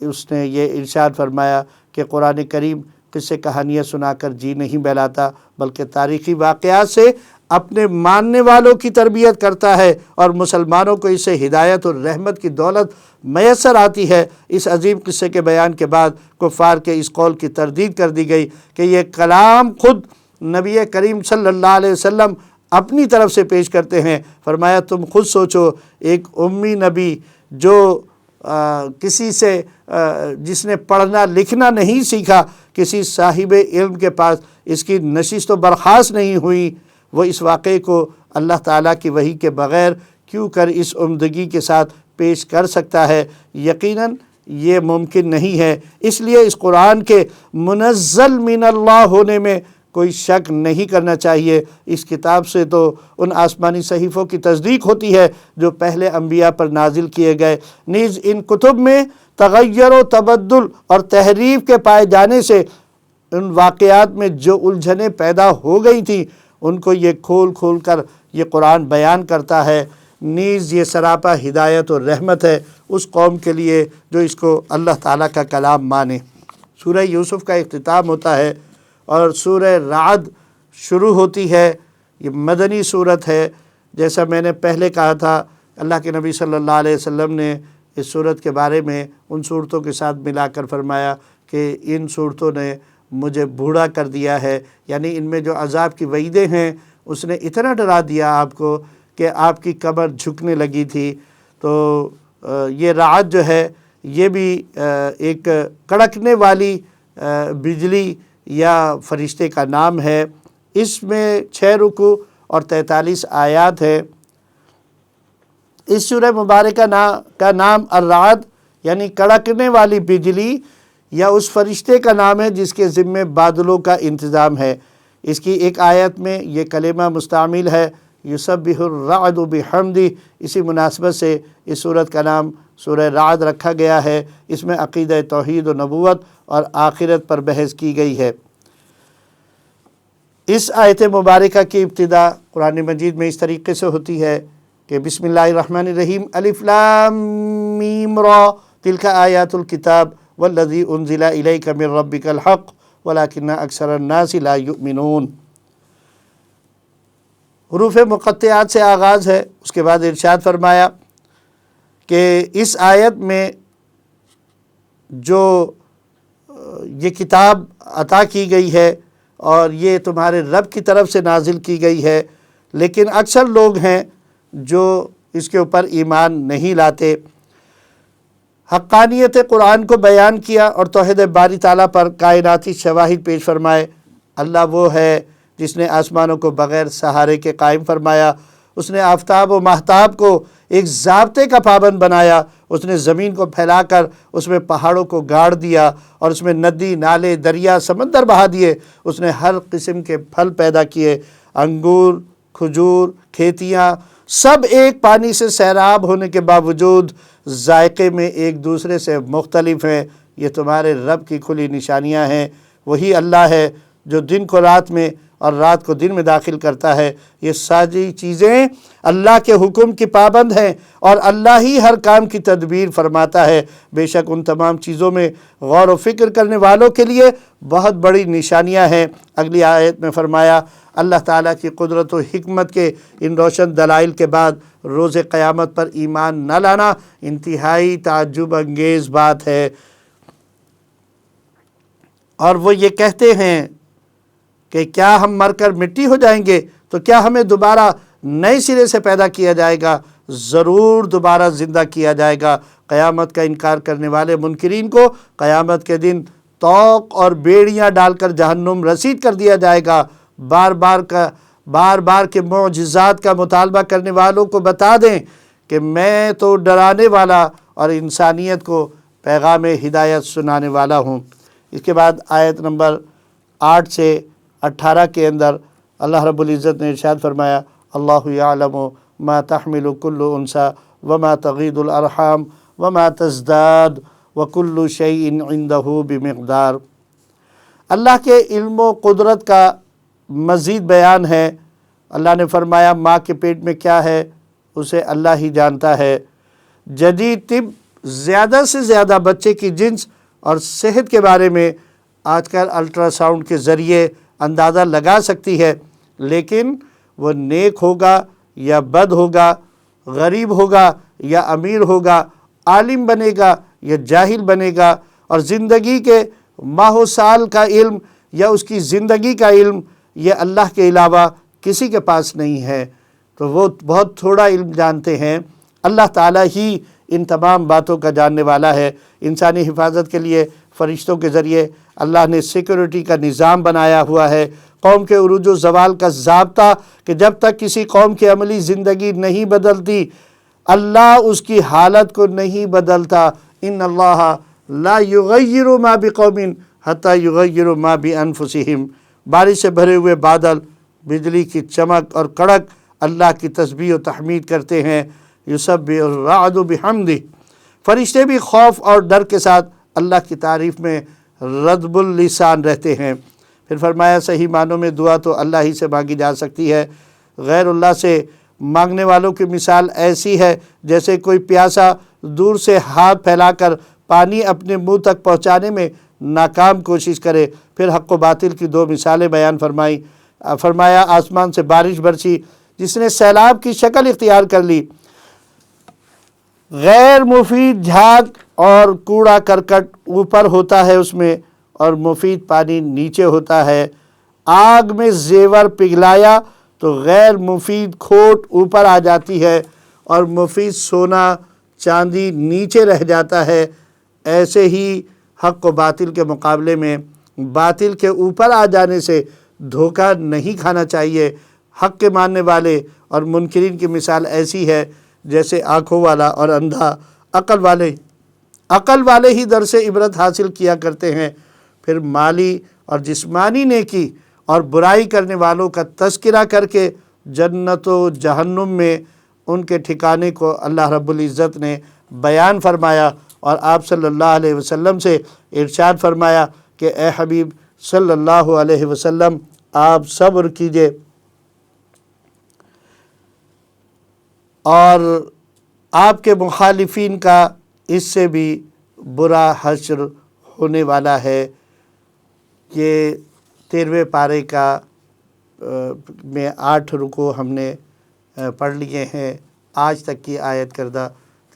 اس نے یہ ارشاد فرمایا کہ قرآن کریم قصے کہانیاں سنا کر جی نہیں بہلاتا، بلکہ تاریخی واقعات سے اپنے ماننے والوں کی تربیت کرتا ہے، اور مسلمانوں کو اس سے ہدایت اور رحمت کی دولت میسر آتی ہے۔ اس عظیم قصے کے بیان کے بعد کفار کے اس قول کی تردید کر دی گئی کہ یہ کلام خود نبی کریم صلی اللہ علیہ وسلم اپنی طرف سے پیش کرتے ہیں۔ فرمایا، تم خود سوچو، ایک امی نبی جو کسی سے جس نے پڑھنا لکھنا نہیں سیکھا، کسی صاحب علم کے پاس اس کی نشست و برخاست نہیں ہوئی، وہ اس واقعے کو اللہ تعالیٰ کی وحی کے بغیر کیوں کر اس عمدگی کے ساتھ پیش کر سکتا ہے؟ یقیناً یہ ممکن نہیں ہے۔ اس لیے اس قرآن کے منزل من اللہ ہونے میں کوئی شک نہیں کرنا چاہیے۔ اس کتاب سے تو ان آسمانی صحیفوں کی تصدیق ہوتی ہے جو پہلے انبیاء پر نازل کیے گئے، نیز ان کتب میں تغیر و تبدل اور تحریف کے پائے جانے سے ان واقعات میں جو الجھنیں پیدا ہو گئی تھیں ان کو یہ کھول کھول کر یہ قرآن بیان کرتا ہے۔ نیز یہ سراپا ہدایت اور رحمت ہے اس قوم کے لیے جو اس کو اللہ تعالیٰ کا کلام مانے۔ سورہ یوسف کا اختتام ہوتا ہے اور سورہ رعد شروع ہوتی ہے۔ یہ مدنی صورت ہے۔ جیسا میں نے پہلے کہا تھا، اللہ کے نبی صلی اللہ علیہ وسلم نے اس صورت کے بارے میں ان صورتوں کے ساتھ ملا کر فرمایا کہ ان صورتوں نے مجھے بوڑھا کر دیا ہے، یعنی ان میں جو عذاب کی وعیدیں ہیں اس نے اتنا ڈرا دیا آپ کو کہ آپ کی کمر جھکنے لگی تھی۔ تو یہ رعد جو ہے یہ بھی ایک کڑکنے والی بجلی یا فرشتے کا نام ہے۔ اس میں 6 رکوع اور 43 آیات ہے۔ اس سورہ مبارکہ کا نام الرعد یعنی کڑکنے والی بجلی یا اس فرشتے کا نام ہے جس کے ذمے بادلوں کا انتظام ہے۔ اس کی ایک آیت میں یہ کلمہ مستعمل ہے یسبح الرعد بحمدہ، اسی مناسبت سے اس سورت کا نام سورہ رعد رکھا گیا ہے۔ اس میں عقیدہ توحید و نبوت اور آخرت پر بحث کی گئی ہے۔ اس آیت مبارکہ کی ابتدا قرآن مجید میں اس طریقے سے ہوتی ہے کہ بسم اللہ الرحمن الرحیم الف لام میم را تلک آیات الکتاب والذی انزل الیک من ربک الحق ولکن اکثر الناس لا یؤمنون۔ حروف مقطعات سے آغاز ہے، اس کے بعد ارشاد فرمایا کہ اس آیت میں جو یہ کتاب عطا کی گئی ہے اور یہ تمہارے رب کی طرف سے نازل کی گئی ہے، لیکن اکثر لوگ ہیں جو اس کے اوپر ایمان نہیں لاتے۔ حقانیت قرآن کو بیان کیا اور توحید باری تعالیٰ پر کائناتی شواہد پیش فرمائے۔ اللہ وہ ہے جس نے آسمانوں کو بغیر سہارے کے قائم فرمایا، اس نے آفتاب و ماہتاب کو ایک ضابطے کا پابند بنایا، اس نے زمین کو پھیلا کر اس میں پہاڑوں کو گاڑ دیا اور اس میں ندی، نالے، دریا، سمندر بہا دیے، اس نے ہر قسم کے پھل پیدا کیے، انگور، کھجور، کھیتیاں، سب ایک پانی سے سیراب ہونے کے باوجود ذائقے میں ایک دوسرے سے مختلف ہیں۔ یہ تمہارے رب کی کھلی نشانیاں ہیں۔ وہی اللہ ہے جو دن کو رات میں اور رات کو دن میں داخل کرتا ہے۔ یہ ساری چیزیں اللہ کے حکم کی پابند ہیں اور اللہ ہی ہر کام کی تدبیر فرماتا ہے۔ بے شک ان تمام چیزوں میں غور و فکر کرنے والوں کے لیے بہت بڑی نشانیاں ہیں۔ اگلی آیت میں فرمایا اللہ تعالیٰ کی قدرت و حکمت کے ان روشن دلائل کے بعد روز قیامت پر ایمان نہ لانا انتہائی تعجب انگیز بات ہے۔ اور وہ یہ کہتے ہیں کہ کیا ہم مر کر مٹی ہو جائیں گے تو کیا ہمیں دوبارہ نئے سرے سے پیدا کیا جائے گا؟ ضرور دوبارہ زندہ کیا جائے گا۔ قیامت کا انکار کرنے والے منکرین کو قیامت کے دن طوق اور بیڑیاں ڈال کر جہنم رسید کر دیا جائے گا۔ بار بار کے معجزات کا مطالبہ کرنے والوں کو بتا دیں کہ میں تو ڈرانے والا اور انسانیت کو پیغام ہدایت سنانے والا ہوں۔ اس کے بعد آیت نمبر 8 سے 18 کے اندر اللہ رب العزت نے ارشاد فرمایا اللہ یعلم ما تحمل کل انثی وما تغید الارحام وما تزداد وکل شیء عندہ بمقدار۔ اللہ کے علم و قدرت کا مزید بیان ہے۔ اللہ نے فرمایا ماں کے پیٹ میں کیا ہے اسے اللہ ہی جانتا ہے۔ جدید طب زیادہ سے زیادہ بچے کی جنس اور صحت کے بارے میں آج کل الٹرا ساؤنڈ کے ذریعے اندازہ لگا سکتی ہے، لیکن وہ نیک ہوگا یا بد ہوگا، غریب ہوگا یا امیر ہوگا، عالم بنے گا یا جاہل بنے گا، اور زندگی کے ماہ و سال کا علم یا اس کی زندگی کا علم یہ اللہ کے علاوہ کسی کے پاس نہیں ہے، تو وہ بہت تھوڑا علم جانتے ہیں۔ اللہ تعالیٰ ہی ان تمام باتوں کا جاننے والا ہے۔ انسانی حفاظت کے لیے فرشتوں کے ذریعے اللہ نے سیکورٹی کا نظام بنایا ہوا ہے۔ قوم کے عروج و زوال کا ضابطہ کہ جب تک کسی قوم کی عملی زندگی نہیں بدلتی اللہ اس کی حالت کو نہیں بدلتا۔ ان اللہ لا یغیر ما بقوم حتی یغیر ما بانفسہم۔ بارش سے بھرے ہوئے بادل، بجلی کی چمک اور کڑک اللہ کی تسبیح و تحمید کرتے ہیں۔ یسبح الرعد بحمدہ۔ فرشتے بھی خوف اور ڈر کے ساتھ اللہ کی تعریف میں ردب اللسان رہتے ہیں۔ پھر فرمایا صحیح معنوں میں دعا تو اللہ ہی سے مانگی جا سکتی ہے۔ غیر اللہ سے مانگنے والوں کی مثال ایسی ہے جیسے کوئی پیاسا دور سے ہاتھ پھیلا کر پانی اپنے منہ تک پہنچانے میں ناکام کوشش کرے۔ پھر حق و باطل کی دو مثالیں بیان فرمائی۔ فرمایا آسمان سے بارش برسی جس نے سیلاب کی شکل اختیار کر لی، غیر مفید جھاگ اور کوڑا کرکٹ اوپر ہوتا ہے اس میں اور مفید پانی نیچے ہوتا ہے۔ آگ میں زیور پگھلایا تو غیر مفید کھوٹ اوپر آ جاتی ہے اور مفید سونا چاندی نیچے رہ جاتا ہے۔ ایسے ہی حق و باطل کے مقابلے میں باطل کے اوپر آ جانے سے دھوکہ نہیں کھانا چاہیے۔ حق کے ماننے والے اور منکرین کی مثال ایسی ہے جیسے آنکھوں والا اور اندھا۔ عقل والے ہی در سے عبرت حاصل کیا کرتے ہیں۔ پھر مالی اور جسمانی نیکی اور برائی کرنے والوں کا تذکرہ کر کے جنت و جہنم میں ان کے ٹھکانے کو اللہ رب العزت نے بیان فرمایا، اور آپ صلی اللہ علیہ وسلم سے ارشاد فرمایا کہ اے حبیب صلی اللہ علیہ وسلم آپ صبر کیجئے اور آپ کے مخالفین کا اس سے بھی برا حشر ہونے والا ہے۔ یہ 13ویں پارے کا میں 8 رکوع ہم نے پڑھ لیے ہیں۔ آج تک کی آیت کردہ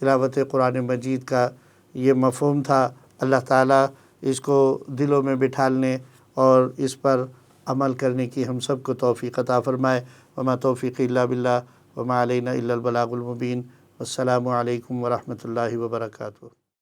تلاوت قرآن مجید کا یہ مفہوم تھا۔ اللہ تعالیٰ اس کو دلوں میں بٹھالنے اور اس پر عمل کرنے کی ہم سب کو توفیق عطا فرمائے۔ وما توفیق الا باللہ وما علینا الا البلاغ المبین۔ السلام علیکم ورحمۃ اللہ وبرکاتہ۔